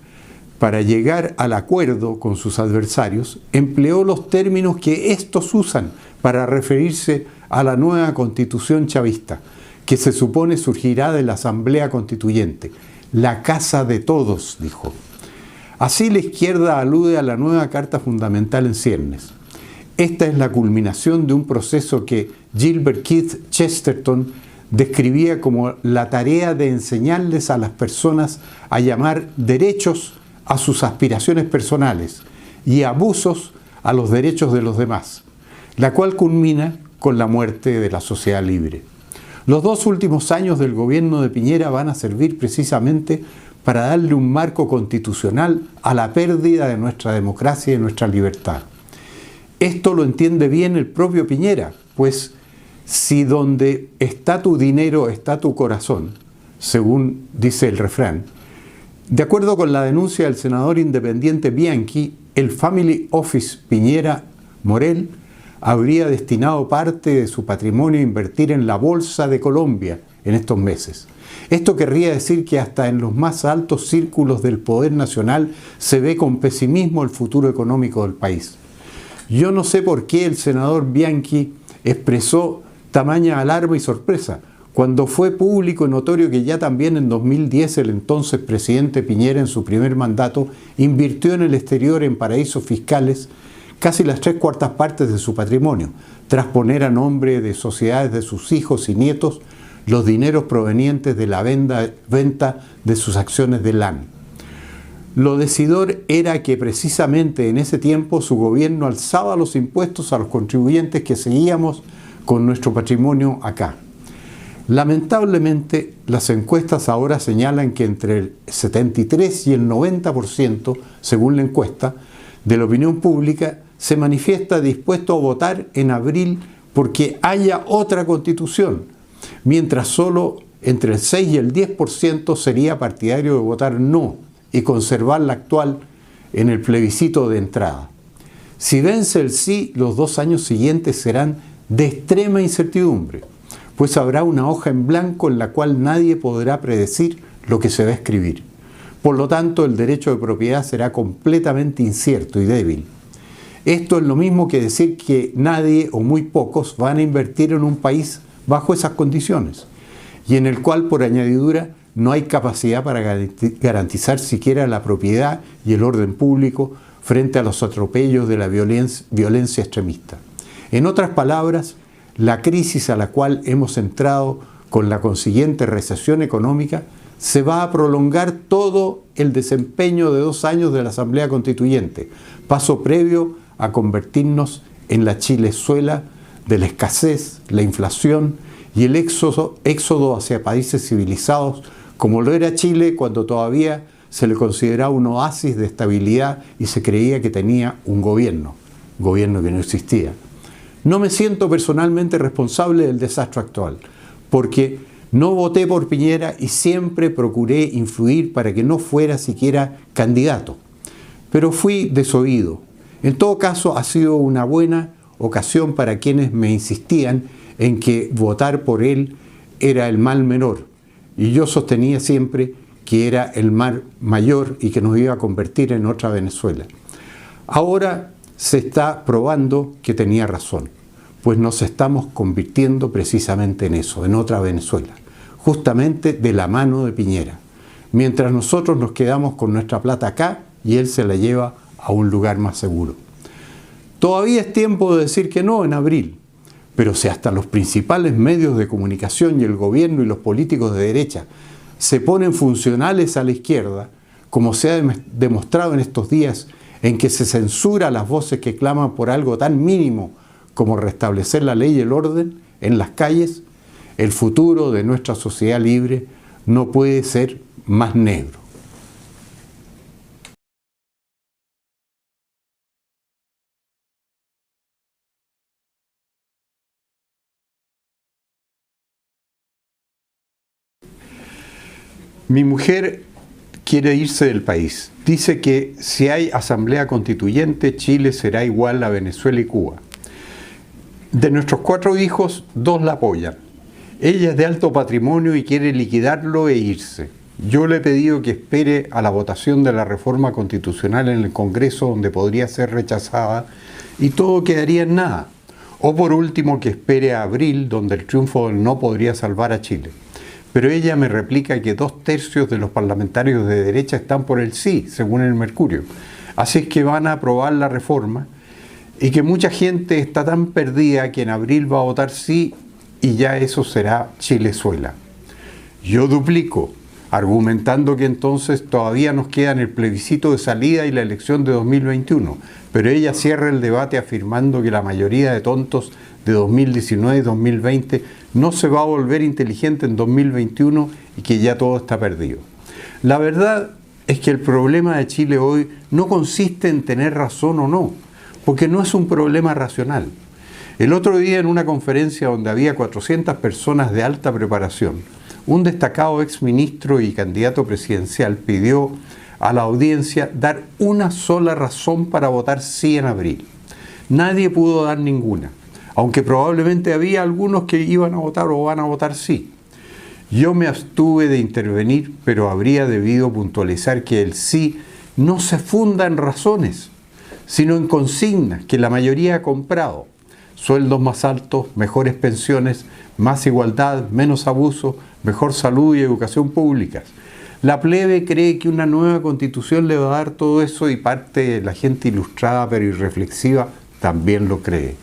para llegar al acuerdo con sus adversarios, empleó los términos que estos usan para referirse a la nueva constitución chavista, que se supone surgirá de la Asamblea Constituyente. La casa de todos, dijo. Así la izquierda alude a la nueva Carta Fundamental en ciernes. Esta es la culminación de un proceso que Gilbert Keith Chesterton describía como la tarea de enseñarles a las personas a llamar derechos a sus aspiraciones personales y abusos a los derechos de los demás, la cual culmina con la muerte de la sociedad libre. Los 2 últimos años del gobierno de Piñera van a servir precisamente para darle un marco constitucional a la pérdida de nuestra democracia y de nuestra libertad. Esto lo entiende bien el propio Piñera, pues si donde está tu dinero está tu corazón, según dice el refrán, de acuerdo con la denuncia del senador independiente Bianchi, el Family Office Piñera Morel habría destinado parte de su patrimonio a invertir en la Bolsa de Colombia en estos meses. Esto querría decir que hasta en los más altos círculos del poder nacional se ve con pesimismo el futuro económico del país. Yo no sé por qué el senador Bianchi expresó tamaña alarma y sorpresa, cuando fue público y notorio que ya también en 2010 el entonces presidente Piñera, en su primer mandato, invirtió en el exterior en paraísos fiscales casi las 3/4 partes de su patrimonio, tras poner a nombre de sociedades de sus hijos y nietos los dineros provenientes de la venta de sus acciones de LAN. Lo decidor era que precisamente en ese tiempo su gobierno alzaba los impuestos a los contribuyentes que seguíamos con nuestro patrimonio acá. Lamentablemente, las encuestas ahora señalan que entre el 73 y el 90%, según la encuesta, de la opinión pública se manifiesta dispuesto a votar en abril porque haya otra constitución, mientras solo entre el 6 y el 10% sería partidario de votar no y conservar la actual en el plebiscito de entrada. Si vence el sí, los 2 años siguientes serán de extrema incertidumbre, pues habrá una hoja en blanco en la cual nadie podrá predecir lo que se va a escribir. Por lo tanto, el derecho de propiedad será completamente incierto y débil. Esto es lo mismo que decir que nadie o muy pocos van a invertir en un país bajo esas condiciones, y en el cual, por añadidura, no hay capacidad para garantizar siquiera la propiedad y el orden público frente a los atropellos de la violencia extremista. En otras palabras, la crisis a la cual hemos entrado con la consiguiente recesión económica se va a prolongar todo el desempeño de 2 años de la Asamblea Constituyente, paso previo a convertirnos en la Chilezuela de la escasez, la inflación y el éxodo hacia países civilizados, como lo era Chile cuando todavía se le consideraba un oasis de estabilidad y se creía que tenía un gobierno que no existía. No me siento personalmente responsable del desastre actual, porque no voté por Piñera y siempre procuré influir para que no fuera siquiera candidato. Pero fui desoído. En todo caso, ha sido una buena ocasión para quienes me insistían en que votar por él era el mal menor, y yo sostenía siempre que era el mal mayor y que nos iba a convertir en otra Venezuela. Ahora se está probando que tenía razón, pues nos estamos convirtiendo precisamente en eso, en otra Venezuela, justamente de la mano de Piñera, mientras nosotros nos quedamos con nuestra plata acá y él se la lleva a un lugar más seguro. Todavía es tiempo de decir que no en abril, pero si hasta los principales medios de comunicación y el gobierno y los políticos de derecha se ponen funcionales a la izquierda, como se ha demostrado en estos días en que se censura las voces que claman por algo tan mínimo como restablecer la ley y el orden en las calles, el futuro de nuestra sociedad libre no puede ser más negro. Mi mujer quiere irse del país. Dice que si hay asamblea constituyente, Chile será igual a Venezuela y Cuba. De nuestros 4 hijos, 2 la apoyan. Ella es de alto patrimonio y quiere liquidarlo e irse. Yo le he pedido que espere a la votación de la reforma constitucional en el Congreso, donde podría ser rechazada, y todo quedaría en nada. O por último, que espere a abril, donde el triunfo del no podría salvar a Chile. Pero ella me replica que 2/3 de los parlamentarios de derecha están por el sí, según el Mercurio. Así es que van a aprobar la reforma y que mucha gente está tan perdida que en abril va a votar sí y ya eso será Chilezuela. Yo duplico, argumentando que entonces todavía nos quedan el plebiscito de salida y la elección de 2021, pero ella cierra el debate afirmando que la mayoría de tontos de 2019 y 2020 no se va a volver inteligente en 2021 y que ya todo está perdido. La verdad es que el problema de Chile hoy no consiste en tener razón o no, porque no es un problema racional. El otro día, en una conferencia donde había 400 personas de alta preparación, un destacado exministro y candidato presidencial pidió a la audiencia dar una sola razón para votar sí en abril. Nadie pudo dar ninguna, aunque probablemente había algunos que iban a votar o van a votar sí. Yo me abstuve de intervenir, pero habría debido puntualizar que el sí no se funda en razones, sino en consignas que la mayoría ha comprado. Sueldos más altos, mejores pensiones, más igualdad, menos abuso, mejor salud y educación públicas. La plebe cree que una nueva constitución le va a dar todo eso y parte de la gente ilustrada pero irreflexiva también lo cree.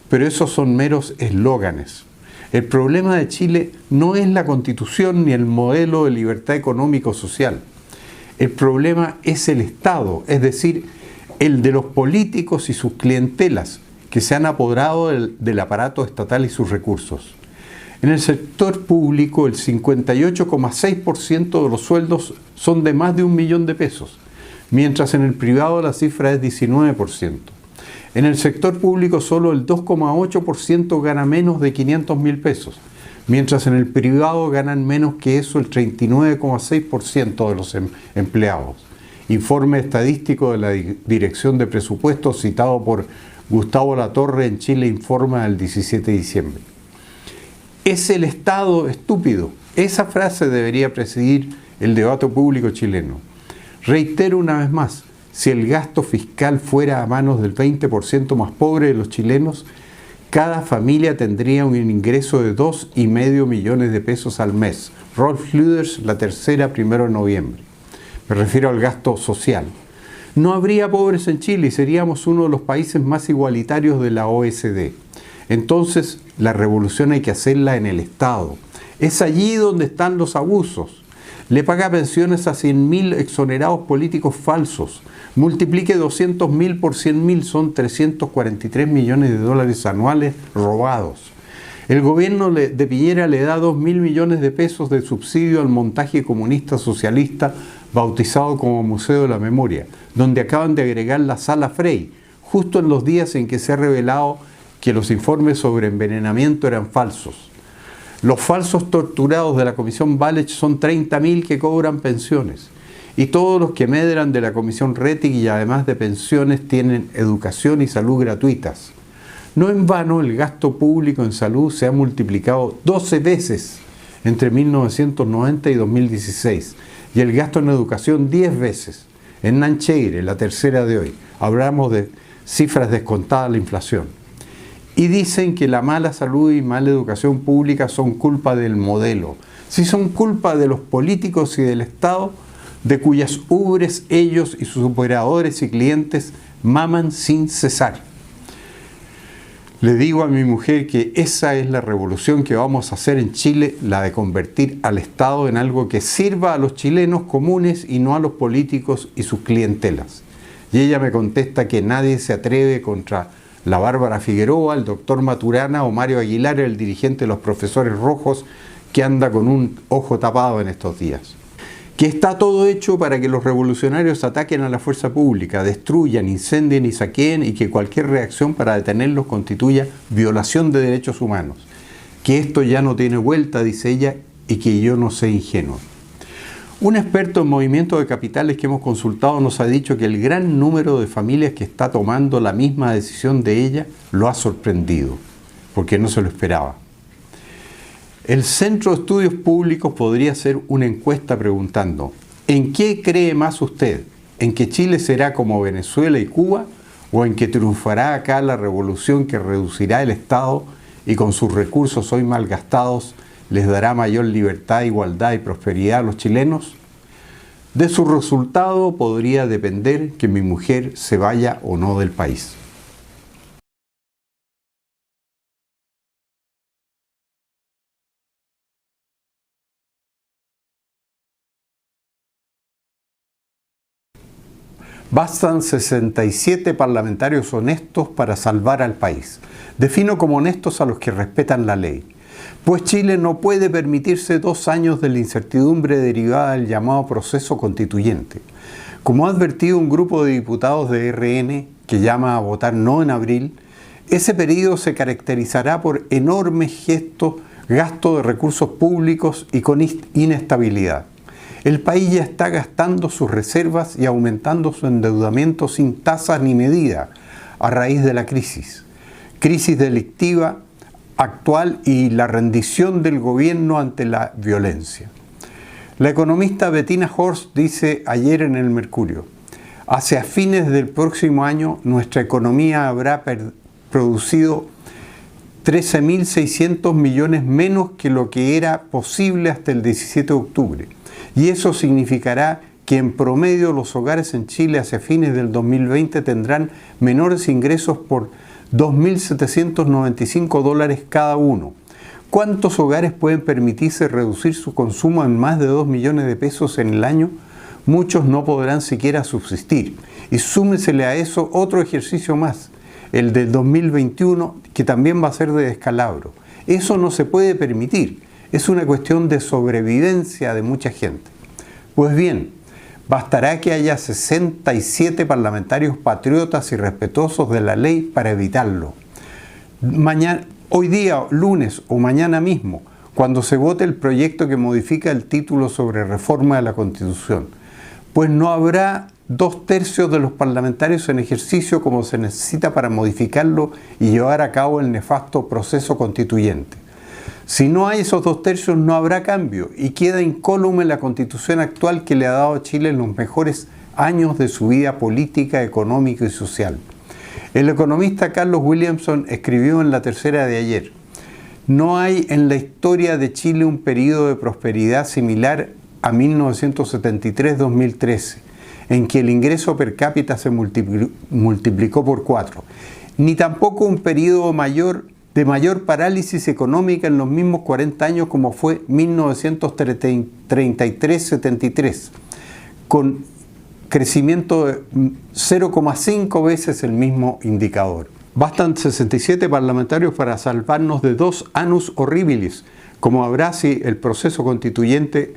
Pero esos son meros eslóganes. El problema de Chile no es la constitución ni el modelo de libertad económico-social. El problema es el Estado, es decir, el de los políticos y sus clientelas que se han apoderado del aparato estatal y sus recursos. En el sector público, el 58,6% de los sueldos son de más de 1 millón de pesos, mientras en el privado la cifra es 19%. En el sector público solo el 2,8% gana menos de 500.000 pesos, mientras en el privado ganan menos que eso el 39,6% de los empleados. Informe estadístico de la Dirección de Presupuestos citado por Gustavo Latorre en Chile Informa del 17 de diciembre. ¿Es el Estado estúpido? Esa frase debería presidir el debate público chileno. Reitero una vez más, si el gasto fiscal fuera a manos del 20% más pobre de los chilenos, cada familia tendría un ingreso de 2,5 millones de pesos al mes. Rolf Luders, La Tercera, 1 de noviembre. Me refiero al gasto social. No habría pobres en Chile y seríamos uno de los países más igualitarios de la OECD. Entonces, la revolución hay que hacerla en el Estado. Es allí donde están los abusos. Le paga pensiones a 100.000 exonerados políticos falsos. Multiplique 200.000 por 100.000, son 343 millones de dólares anuales robados. El gobierno de Piñera le da 2.000 millones de pesos de subsidio al montaje comunista socialista bautizado como Museo de la Memoria, donde acaban de agregar la Sala Frey, justo en los días en que se ha revelado que los informes sobre envenenamiento eran falsos. Los falsos torturados de la Comisión Walech son 30.000 que cobran pensiones. Y todos los que medran de la Comisión Rettig y además de pensiones tienen educación y salud gratuitas. No en vano el gasto público en salud se ha multiplicado 12 veces entre 1990 y 2016 y el gasto en educación 10 veces. En Nancheire, La Tercera de hoy, hablamos de cifras descontadas a la inflación. Y dicen que la mala salud y mala educación pública son culpa del modelo. Si son culpa de los políticos y del Estado, de cuyas ubres ellos y sus operadores y clientes maman sin cesar. Le digo a mi mujer que esa es la revolución que vamos a hacer en Chile, la de convertir al Estado en algo que sirva a los chilenos comunes y no a los políticos y sus clientelas. Y ella me contesta que nadie se atreve contra la Bárbara Figueroa, el doctor Maturana o Mario Aguilar, el dirigente de los Profesores Rojos, que anda con un ojo tapado en estos días. Que está todo hecho para que los revolucionarios ataquen a la fuerza pública, destruyan, incendien y saqueen y que cualquier reacción para detenerlos constituya violación de derechos humanos. Que esto ya no tiene vuelta, dice ella, y que yo no sé ingenuo. Un experto en movimiento de capitales que hemos consultado nos ha dicho que el gran número de familias que está tomando la misma decisión de ella lo ha sorprendido, porque no se lo esperaba. El Centro de Estudios Públicos podría hacer una encuesta preguntando: ¿en qué cree más usted? ¿En que Chile será como Venezuela y Cuba? ¿O en que triunfará acá la revolución que reducirá el Estado y con sus recursos hoy malgastados les dará mayor libertad, igualdad y prosperidad a los chilenos? De su resultado podría depender que mi mujer se vaya o no del país. Bastan 67 parlamentarios honestos para salvar al país. Defino como honestos a los que respetan la ley. Pues Chile no puede permitirse 2 años de la incertidumbre derivada del llamado proceso constituyente. Como ha advertido un grupo de diputados de RN que llama a votar no en abril, ese periodo se caracterizará por enormes gasto de recursos públicos y con inestabilidad. El país ya está gastando sus reservas y aumentando su endeudamiento sin tasa ni medida, a raíz de la crisis delictiva actual y la rendición del gobierno ante la violencia. La economista Bettina Horst dice ayer en el Mercurio: hacia fines del próximo año nuestra economía habrá producido 13.600 millones menos que lo que era posible hasta el 17 de octubre. Y eso significará que en promedio los hogares en Chile hacia fines del 2020 tendrán menores ingresos por $2.795 cada uno. ¿Cuántos hogares pueden permitirse reducir su consumo en más de 2 millones de pesos en el año? Muchos no podrán siquiera subsistir. Y súmesele a eso otro ejercicio más, el del 2021, que también va a ser de descalabro. Eso no se puede permitir. Es una cuestión de sobrevivencia de mucha gente. Pues bien, bastará que haya 67 parlamentarios patriotas y respetuosos de la ley para evitarlo. Hoy día, lunes o mañana mismo, cuando se vote el proyecto que modifica el título sobre reforma de la Constitución, pues no habrá 2/3 de los parlamentarios en ejercicio como se necesita para modificarlo y llevar a cabo el nefasto proceso constituyente. Si no hay esos 2/3, no habrá cambio y queda incólume la Constitución actual que le ha dado a Chile los mejores años de su vida política, económica y social. El economista Carlos Williamson escribió en La Tercera de ayer: no hay en la historia de Chile un periodo de prosperidad similar a 1973-2013, en que el ingreso per cápita se multiplicó por 4, ni tampoco un periodo de mayor parálisis económica en los mismos 40 años como fue 1933-73, con crecimiento de 0,5 veces el mismo indicador. Bastan 67 parlamentarios para salvarnos de 2 annus horribilis, como habrá si el proceso constituyente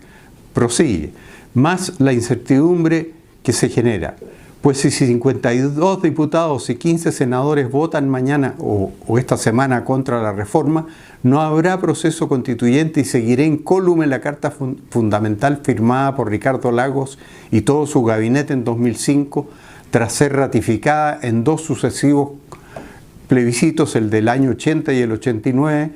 prosigue, más la incertidumbre que se genera. Pues si 52 diputados y 15 senadores votan mañana o esta semana contra la reforma, no habrá proceso constituyente y seguirá incólume la Carta Fundamental firmada por Ricardo Lagos y todo su gabinete en 2005, tras ser ratificada en 2 sucesivos plebiscitos, el del año 80 y el 89,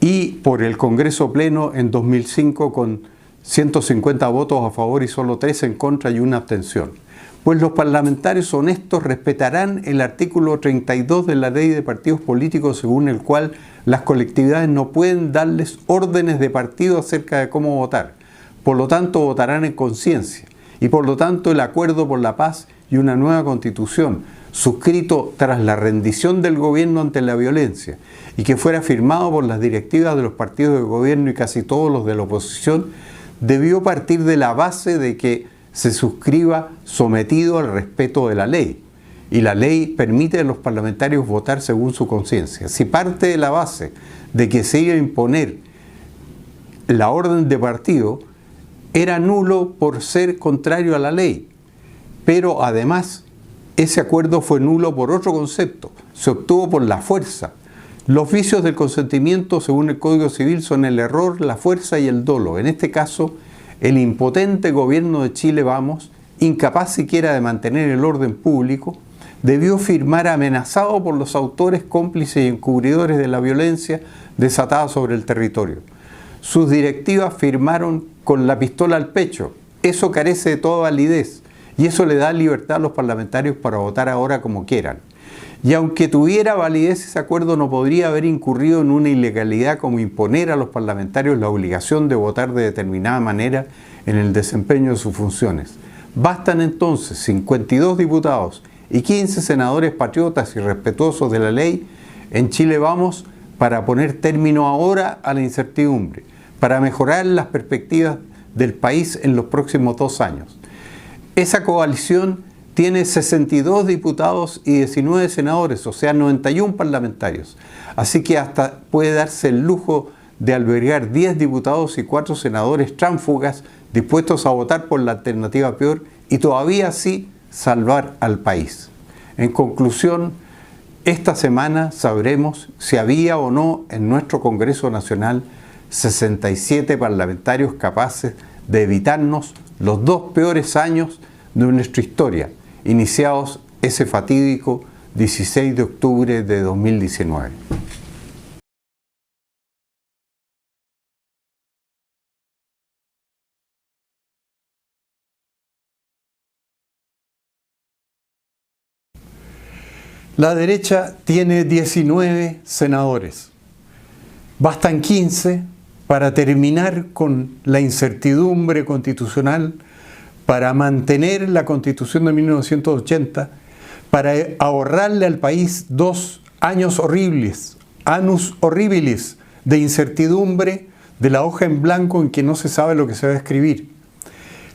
y por el Congreso Pleno en 2005 con 150 votos a favor y solo 3 en contra y 1 abstención. Pues los parlamentarios honestos respetarán el artículo 32 de la Ley de Partidos Políticos, según el cual las colectividades no pueden darles órdenes de partido acerca de cómo votar. Por lo tanto, votarán en conciencia. Y por lo tanto, el acuerdo por la paz y una nueva constitución, suscrito tras la rendición del gobierno ante la violencia, y que fuera firmado por las directivas de los partidos de gobierno y casi todos los de la oposición, debió partir de la base de que se suscriba sometido al respeto de la ley. Y la ley permite a los parlamentarios votar según su conciencia. Si parte de la base de que se iba a imponer la orden de partido, era nulo por ser contrario a la ley. Pero además, ese acuerdo fue nulo por otro concepto. Se obtuvo por la fuerza. Los vicios del consentimiento, según el Código Civil, son el error, la fuerza y el dolo. En este caso, el impotente gobierno de Chile Vamos, incapaz siquiera de mantener el orden público, debió firmar amenazado por los autores, cómplices y encubridores de la violencia desatada sobre el territorio. Sus directivas firmaron con la pistola al pecho. Eso carece de toda validez y eso le da libertad a los parlamentarios para votar ahora como quieran. Y aunque tuviera validez, ese acuerdo no podría haber incurrido en una ilegalidad como imponer a los parlamentarios la obligación de votar de determinada manera en el desempeño de sus funciones. Bastan entonces 52 diputados y 15 senadores patriotas y respetuosos de la ley en Chile Vamos para poner término ahora a la incertidumbre, para mejorar las perspectivas del país en los próximos 2 años. Esa coalición tiene 62 diputados y 19 senadores, o sea, 91 parlamentarios. Así que hasta puede darse el lujo de albergar 10 diputados y 4 senadores tránsfugas dispuestos a votar por la alternativa peor y todavía así salvar al país. En conclusión, esta semana sabremos si había o no en nuestro Congreso Nacional 67 parlamentarios capaces de evitarnos los 2 peores años de nuestra historia, iniciados ese fatídico 16 de octubre de 2019. La derecha tiene 19 senadores. Bastan 15 para terminar con la incertidumbre constitucional, para mantener la Constitución de 1980, para ahorrarle al país 2 años horribles, annus horribilis, de incertidumbre, de la hoja en blanco en que no se sabe lo que se va a escribir.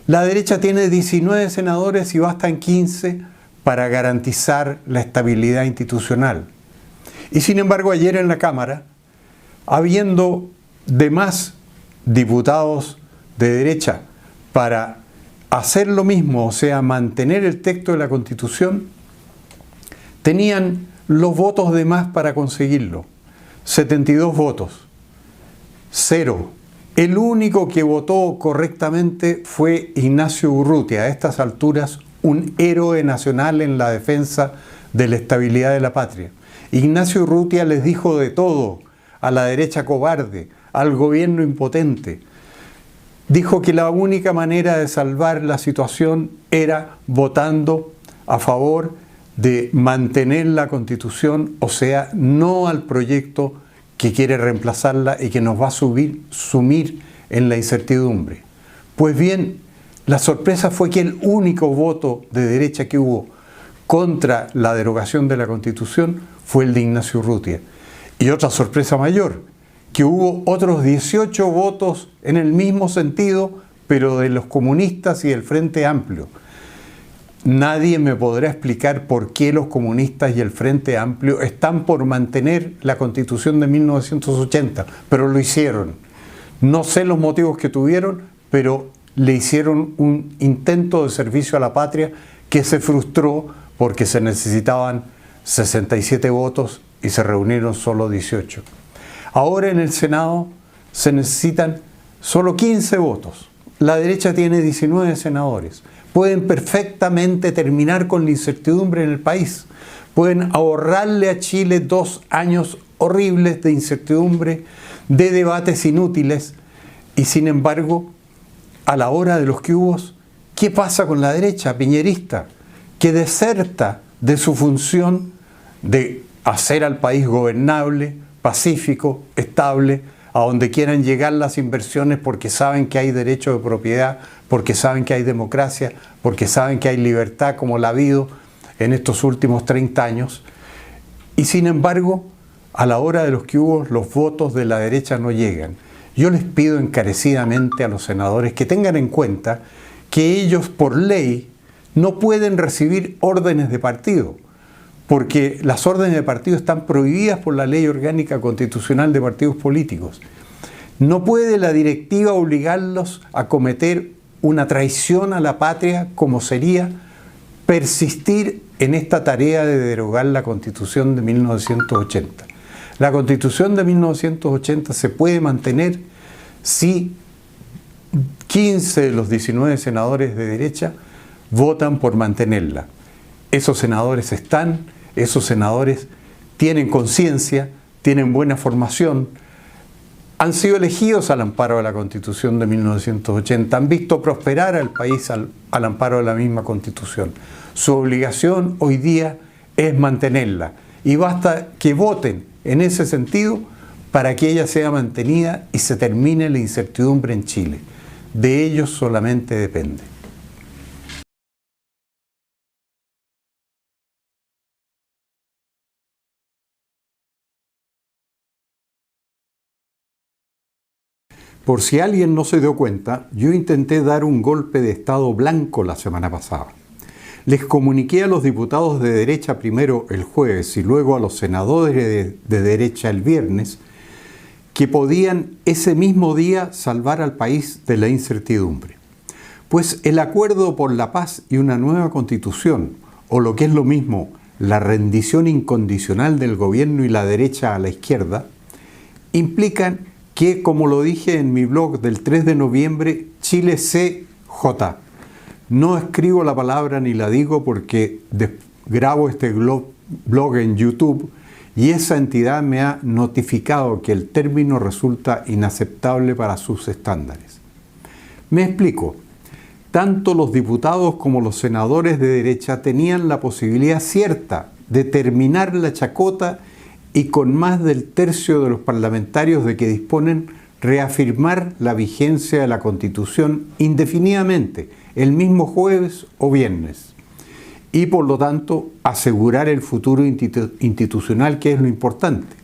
La derecha tiene 19 senadores y bastan 15 para garantizar la estabilidad institucional. Y sin embargo, ayer en la Cámara, habiendo demás diputados de derecha para hacer lo mismo, o sea, mantener el texto de la Constitución, tenían los votos de más para conseguirlo. 72 votos. 0. El único que votó correctamente fue Ignacio Urrutia, a estas alturas un héroe nacional en la defensa de la estabilidad de la patria. Ignacio Urrutia les dijo de todo a la derecha cobarde, al gobierno impotente. Dijo que la única manera de salvar la situación era votando a favor de mantener la Constitución, o sea, no al proyecto que quiere reemplazarla y que nos va a sumir en la incertidumbre. Pues bien, la sorpresa fue que el único voto de derecha que hubo contra la derogación de la Constitución fue el de Ignacio Urrutia. Y otra sorpresa mayor, que hubo otros 18 votos en el mismo sentido, pero de los comunistas y del Frente Amplio. Nadie me podrá explicar por qué los comunistas y el Frente Amplio están por mantener la Constitución de 1980, pero lo hicieron. No sé los motivos que tuvieron, pero le hicieron un intento de servicio a la patria que se frustró porque se necesitaban 67 votos y se reunieron solo 18. Ahora en el Senado se necesitan solo 15 votos. La derecha tiene 19 senadores. Pueden perfectamente terminar con la incertidumbre en el país. Pueden ahorrarle a Chile 2 años horribles de incertidumbre, de debates inútiles, y sin embargo, a la hora de los que hubo, ¿qué pasa con la derecha piñerista? Que deserta de su función de hacer al país gobernable, pacífico, estable, a donde quieran llegar las inversiones porque saben que hay derecho de propiedad, porque saben que hay democracia, porque saben que hay libertad como la ha habido en estos últimos 30 años. Y sin embargo, a la hora de los que hubo, los votos de la derecha no llegan. Yo les pido encarecidamente a los senadores que tengan en cuenta que ellos por ley no pueden recibir órdenes de partido, porque las órdenes de partido están prohibidas por la Ley Orgánica Constitucional de Partidos Políticos. No puede la directiva obligarlos a cometer una traición a la patria como sería persistir en esta tarea de derogar la Constitución de 1980. La Constitución de 1980 se puede mantener si 15 de los 19 senadores de derecha votan por mantenerla. Esos senadores esos senadores tienen conciencia, tienen buena formación, han sido elegidos al amparo de la Constitución de 1980, han visto prosperar al país al amparo de la misma Constitución. Su obligación hoy día es mantenerla y basta que voten en ese sentido para que ella sea mantenida y se termine la incertidumbre en Chile. De ellos solamente depende. Por si alguien no se dio cuenta, yo intenté dar un golpe de Estado blanco la semana pasada. Les comuniqué a los diputados de derecha primero el jueves y luego a los senadores de derecha el viernes que podían ese mismo día salvar al país de la incertidumbre. Pues el acuerdo por la paz y una nueva constitución, o lo que es lo mismo, la rendición incondicional del gobierno y la derecha a la izquierda, implican que, como lo dije en mi blog del 3 de noviembre, Chile CJ. No escribo la palabra ni la digo porque grabo este blog blog en YouTube y esa entidad me ha notificado que el término resulta inaceptable para sus estándares. Me explico. Tanto los diputados como los senadores de derecha tenían la posibilidad cierta de terminar la chacota y con más del tercio de los parlamentarios de que disponen reafirmar la vigencia de la Constitución indefinidamente, el mismo jueves o viernes, y por lo tanto asegurar el futuro institucional, que es lo importante.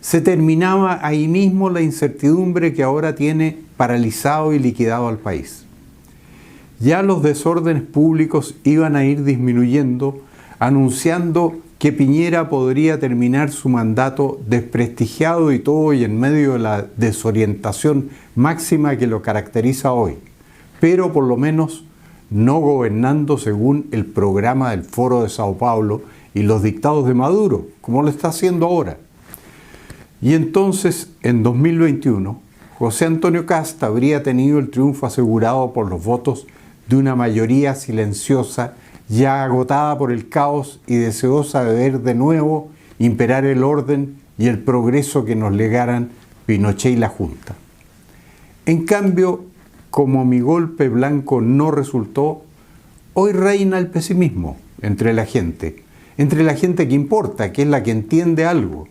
Se terminaba ahí mismo la incertidumbre que ahora tiene paralizado y liquidado al país. Ya los desórdenes públicos iban a ir disminuyendo, anunciando que Piñera podría terminar su mandato desprestigiado y todo y en medio de la desorientación máxima que lo caracteriza hoy, pero por lo menos no gobernando según el programa del Foro de Sao Paulo y los dictados de Maduro, como lo está haciendo ahora. Y entonces, en 2021, José Antonio Kast habría tenido el triunfo asegurado por los votos de una mayoría silenciosa, ya agotada por el caos y deseosa de ver de nuevo imperar el orden y el progreso que nos legaran Pinochet y la Junta. En cambio, como mi golpe blanco no resultó, hoy reina el pesimismo entre la gente que importa, que es la que entiende algo.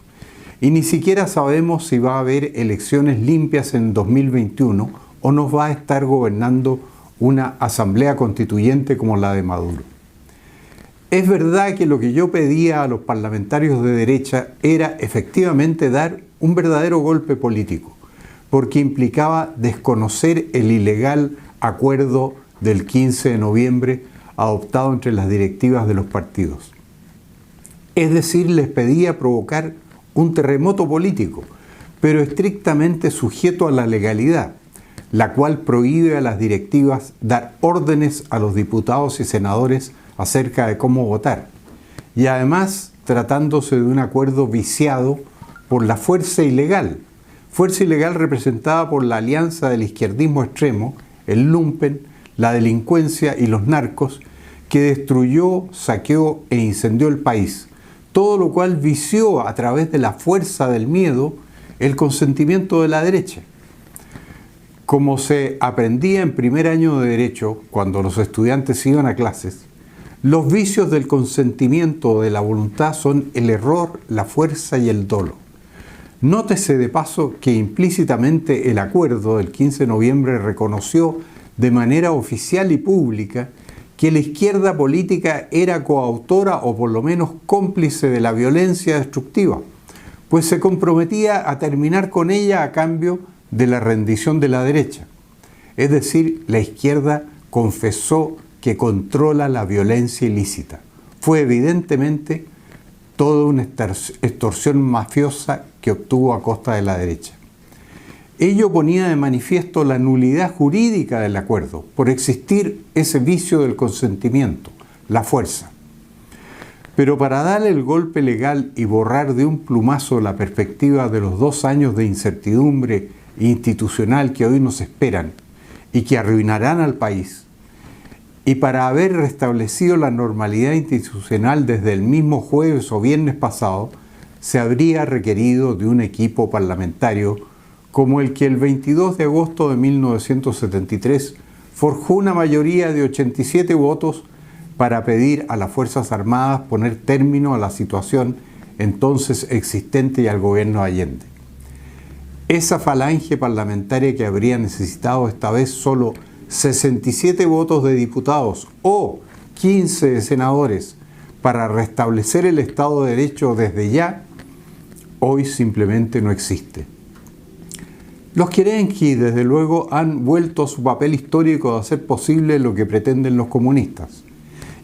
Y ni siquiera sabemos si va a haber elecciones limpias en 2021 o nos va a estar gobernando una asamblea constituyente como la de Maduro. Es verdad que lo que yo pedía a los parlamentarios de derecha era efectivamente dar un verdadero golpe político, porque implicaba desconocer el ilegal acuerdo del 15 de noviembre adoptado entre las directivas de los partidos. Es decir, les pedía provocar un terremoto político, pero estrictamente sujeto a la legalidad, la cual prohíbe a las directivas dar órdenes a los diputados y senadores acerca de cómo votar, y además tratándose de un acuerdo viciado por la fuerza ilegal representada por la alianza del izquierdismo extremo, el lumpen, la delincuencia y los narcos, que destruyó, saqueó e incendió el país, todo lo cual vició a través de la fuerza del miedo el consentimiento de la derecha. Como se aprendía en primer año de Derecho, cuando los estudiantes iban a clases, los vicios del consentimiento de la voluntad son el error, la fuerza y el dolo. Nótese de paso que implícitamente el acuerdo del 15 de noviembre reconoció de manera oficial y pública que la izquierda política era coautora o por lo menos cómplice de la violencia destructiva, pues se comprometía a terminar con ella a cambio de la rendición de la derecha. Es decir, la izquierda confesó que controla la violencia ilícita. Fue evidentemente toda una extorsión mafiosa que obtuvo a costa de la derecha. Ello ponía de manifiesto la nulidad jurídica del acuerdo por existir ese vicio del consentimiento, la fuerza. Pero para darle el golpe legal y borrar de un plumazo la perspectiva de los 2 años de incertidumbre institucional que hoy nos esperan y que arruinarán al país, y para haber restablecido la normalidad institucional desde el mismo jueves o viernes pasado, se habría requerido de un equipo parlamentario como el que el 22 de agosto de 1973 forjó una mayoría de 87 votos para pedir a las Fuerzas Armadas poner término a la situación entonces existente y al gobierno Allende. Esa falange parlamentaria que habría necesitado esta vez solo 67 votos de diputados o 15 de senadores para restablecer el Estado de Derecho desde ya, hoy simplemente no existe. Los Kerenski, desde luego, han vuelto a su papel histórico de hacer posible lo que pretenden los comunistas.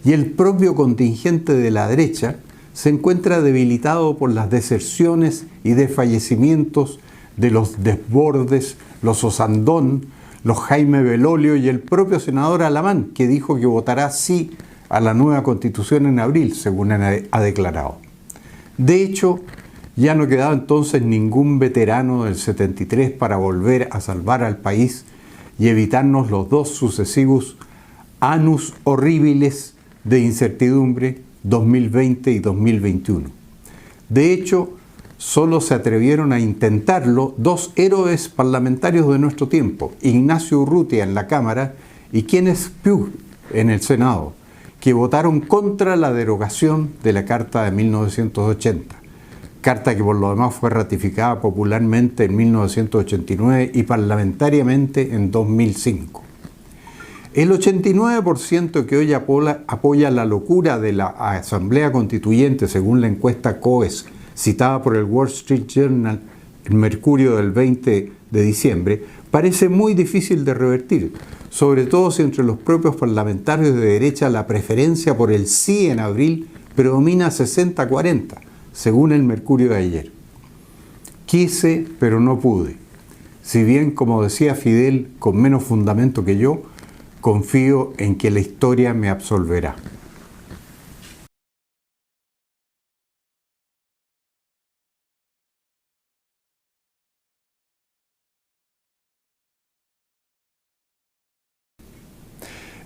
Y el propio contingente de la derecha se encuentra debilitado por las deserciones y desfallecimientos de los Desbordes, los Osandón, los Jaime Belolio y el propio senador Alamán, que dijo que votará sí a la nueva Constitución en abril, según ha declarado. De hecho, ya no quedaba entonces ningún veterano del 73 para volver a salvar al país y evitarnos los 2 sucesivos annus horribiles de incertidumbre 2020 y 2021. De hecho, solo se atrevieron a intentarlo dos héroes parlamentarios de nuestro tiempo, Ignacio Urrutia en la Cámara y Kenneth Pugh en el Senado, que votaron contra la derogación de la Carta de 1980, carta que por lo demás fue ratificada popularmente en 1989 y parlamentariamente en 2005. El 89% que hoy apoya la locura de la Asamblea Constituyente, según la encuesta COES, citada por el Wall Street Journal, el Mercurio del 20 de diciembre, parece muy difícil de revertir, sobre todo si entre los propios parlamentarios de derecha la preferencia por el sí en abril predomina 60-40, según el Mercurio de ayer. Quise, pero no pude. Si bien, como decía Fidel, con menos fundamento que yo, confío en que la historia me absolverá.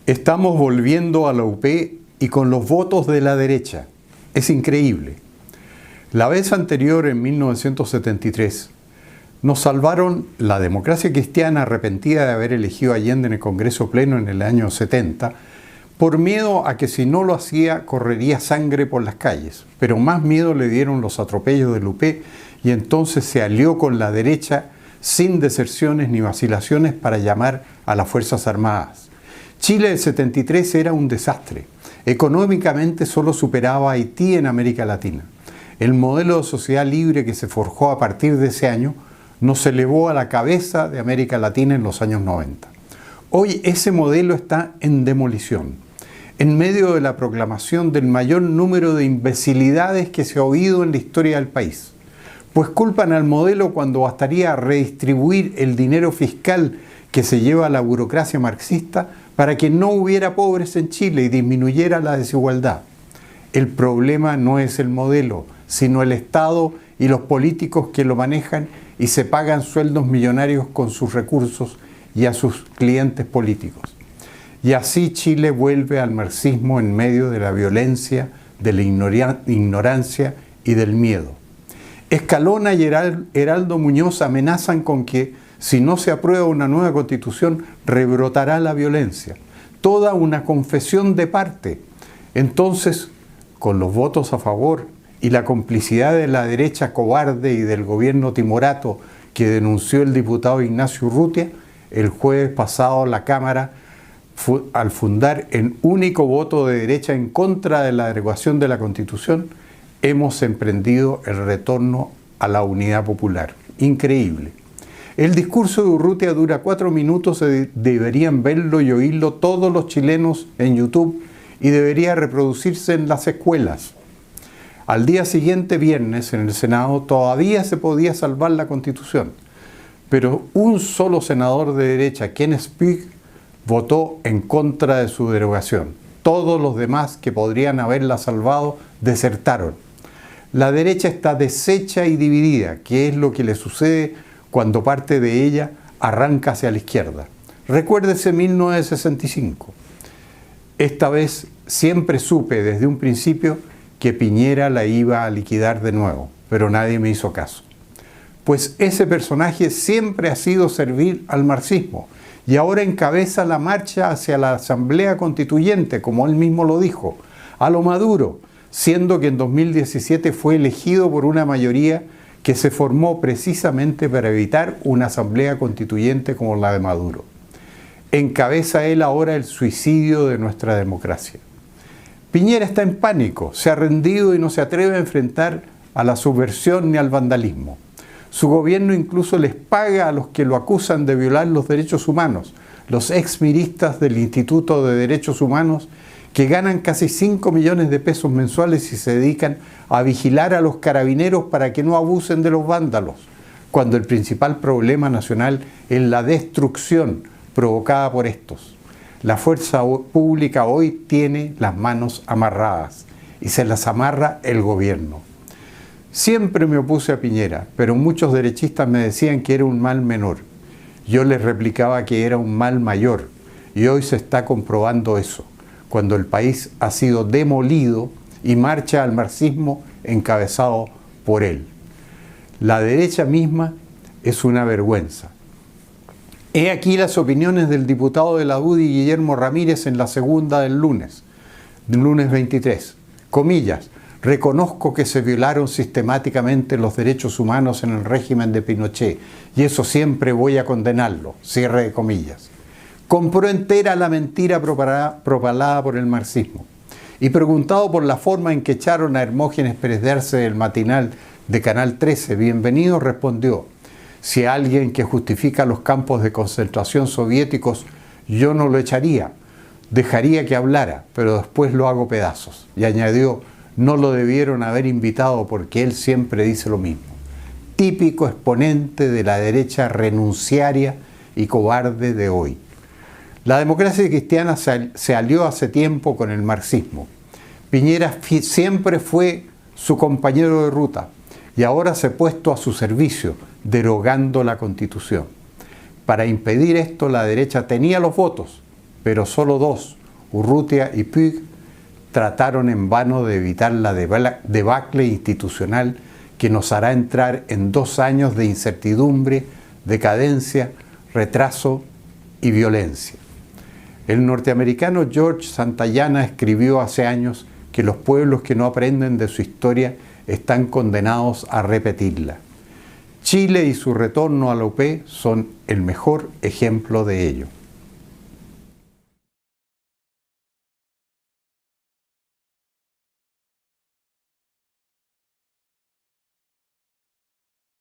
Estamos volviendo a la UP y con los votos de la derecha. Es increíble. La vez anterior, en 1973, nos salvaron la democracia cristiana arrepentida de haber elegido a Allende en el Congreso Pleno en el año 70, por miedo a que si no lo hacía correría sangre por las calles. Pero más miedo le dieron los atropellos del UP y entonces se alió con la derecha sin deserciones ni vacilaciones para llamar a las Fuerzas Armadas. Chile del 73 era un desastre. Económicamente solo superaba a Haití en América Latina. El modelo de sociedad libre que se forjó a partir de ese año nos elevó a la cabeza de América Latina en los años 90. Hoy ese modelo está en demolición, en medio de la proclamación del mayor número de imbecilidades que se ha oído en la historia del país. Pues culpan al modelo cuando bastaría redistribuir el dinero fiscal que se lleva a la burocracia marxista para que no hubiera pobres en Chile y disminuyera la desigualdad. El problema no es el modelo, sino el Estado y los políticos que lo manejan y se pagan sueldos millonarios con sus recursos y a sus clientes políticos. Y así Chile vuelve al marxismo en medio de la violencia, de la ignorancia y del miedo. Escalona y Heraldo Muñoz amenazan con que si no se aprueba una nueva constitución rebrotará la violencia. Toda una confesión de parte. Entonces, con los votos a favor y la complicidad de la derecha cobarde y del gobierno timorato que denunció el diputado Ignacio Urrutia, el jueves pasado la Cámara, al fundar en único voto de derecha en contra de la derogación de la Constitución, hemos emprendido el retorno a la unidad popular. Increíble. El discurso de Urrutia dura 4 minutos, deberían verlo y oírlo todos los chilenos en YouTube y debería reproducirse en las escuelas. Al día siguiente, viernes, en el Senado todavía se podía salvar la Constitución, pero un solo senador de derecha, Kenneth Pugh, votó en contra de su derogación. Todos los demás que podrían haberla salvado desertaron. La derecha está deshecha y dividida, que es lo que le sucede cuando parte de ella arranca hacia la izquierda. Recuérdese 1965. Esta vez siempre supe desde un principio que Piñera la iba a liquidar de nuevo, pero nadie me hizo caso. Pues ese personaje siempre ha sido servir al marxismo y ahora encabeza la marcha hacia la Asamblea Constituyente, como él mismo lo dijo, a lo Maduro, siendo que en 2017 fue elegido por una mayoría que se formó precisamente para evitar una Asamblea Constituyente como la de Maduro. Encabeza él ahora el suicidio de nuestra democracia. Piñera está en pánico, se ha rendido y no se atreve a enfrentar a la subversión ni al vandalismo. Su gobierno incluso les paga a los que lo acusan de violar los derechos humanos, los exmiristas del Instituto de Derechos Humanos, que ganan casi 5 millones de pesos mensuales y se dedican a vigilar a los carabineros para que no abusen de los vándalos, cuando el principal problema nacional es la destrucción provocada por estos. La fuerza pública hoy tiene las manos amarradas y se las amarra el gobierno. Siempre me opuse a Piñera, pero muchos derechistas me decían que era un mal menor. Yo les replicaba que era un mal mayor y hoy se está comprobando eso, cuando el país ha sido demolido y marcha al marxismo encabezado por él. La derecha misma es una vergüenza. He aquí las opiniones del diputado de la UDI, Guillermo Ramírez, en la segunda del lunes 23. Comillas: reconozco que se violaron sistemáticamente los derechos humanos en el régimen de Pinochet y eso siempre voy a condenarlo. Cierre de comillas. Compró entera la mentira propalada por el marxismo. Y preguntado por la forma en que echaron a Hermógenes Pérez de Arce del matinal de Canal 13, Bienvenido, respondió: si a alguien que justifica los campos de concentración soviéticos, yo no lo echaría, dejaría que hablara, pero después lo hago pedazos. Y añadió: no lo debieron haber invitado porque él siempre dice lo mismo. Típico exponente de la derecha renunciaria y cobarde de hoy. La democracia cristiana se alió hace tiempo con el marxismo. Piñera siempre fue su compañero de ruta y ahora se ha puesto a su servicio, derogando la Constitución. Para impedir esto, la derecha tenía los votos, pero solo dos, Urrutia y Puig, trataron en vano de evitar la debacle institucional que nos hará entrar en 2 años de incertidumbre, decadencia, retraso y violencia. El norteamericano George Santayana escribió hace años que los pueblos que no aprenden de su historia están condenados a repetirla. Chile y su retorno a la UP son el mejor ejemplo de ello.